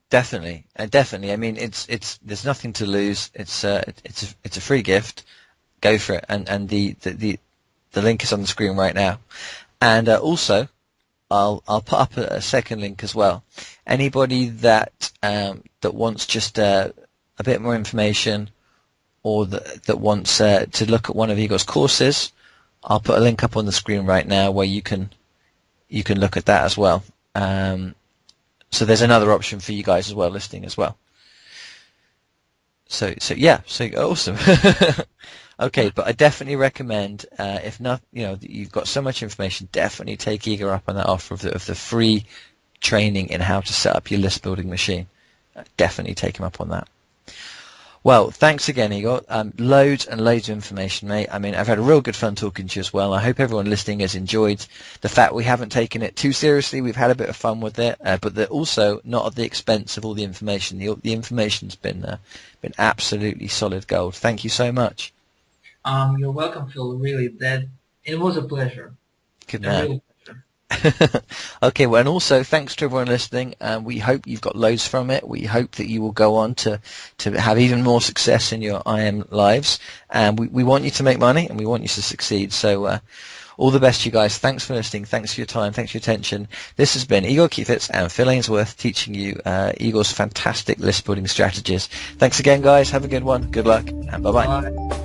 Definitely, definitely. I mean, it's there's nothing to lose. It's a free gift. Go for it. And the link is on the screen right now. And also, I'll put up a second link as well. Anybody that wants just a bit more information, or that wants to look at one of Igor's courses, I'll put a link up on the screen right now where you can look at that as well. So there's another option for you guys as well, listening as well. So awesome. Okay, but I definitely recommend, if not, you've got so much information, definitely take Igor up on that offer of the free training in how to set up your list building machine. Definitely take him up on that. Well, thanks again, Igor. Loads and loads of information, mate. I mean, I've had a real good fun talking to you as well. I hope everyone listening has enjoyed the fact we haven't taken it too seriously. We've had a bit of fun with it, but they're also not at the expense of all the information. The information's been absolutely solid gold. Thank you so much. You're welcome, Phil. Really, it was a pleasure. Good A man. real pleasure. Okay, well, and also thanks to everyone listening. We hope you've got loads from it. We hope that you will go on to have even more success in your IM lives. And we want you to make money and we want you to succeed. So all the best, you guys. Thanks for listening. Thanks for your time. Thanks for your attention. This has been Igor Kheifet and Phil Ainsworth teaching you Igor's fantastic list building strategies. Thanks again, guys. Have a good one. Good luck and bye-bye. Bye.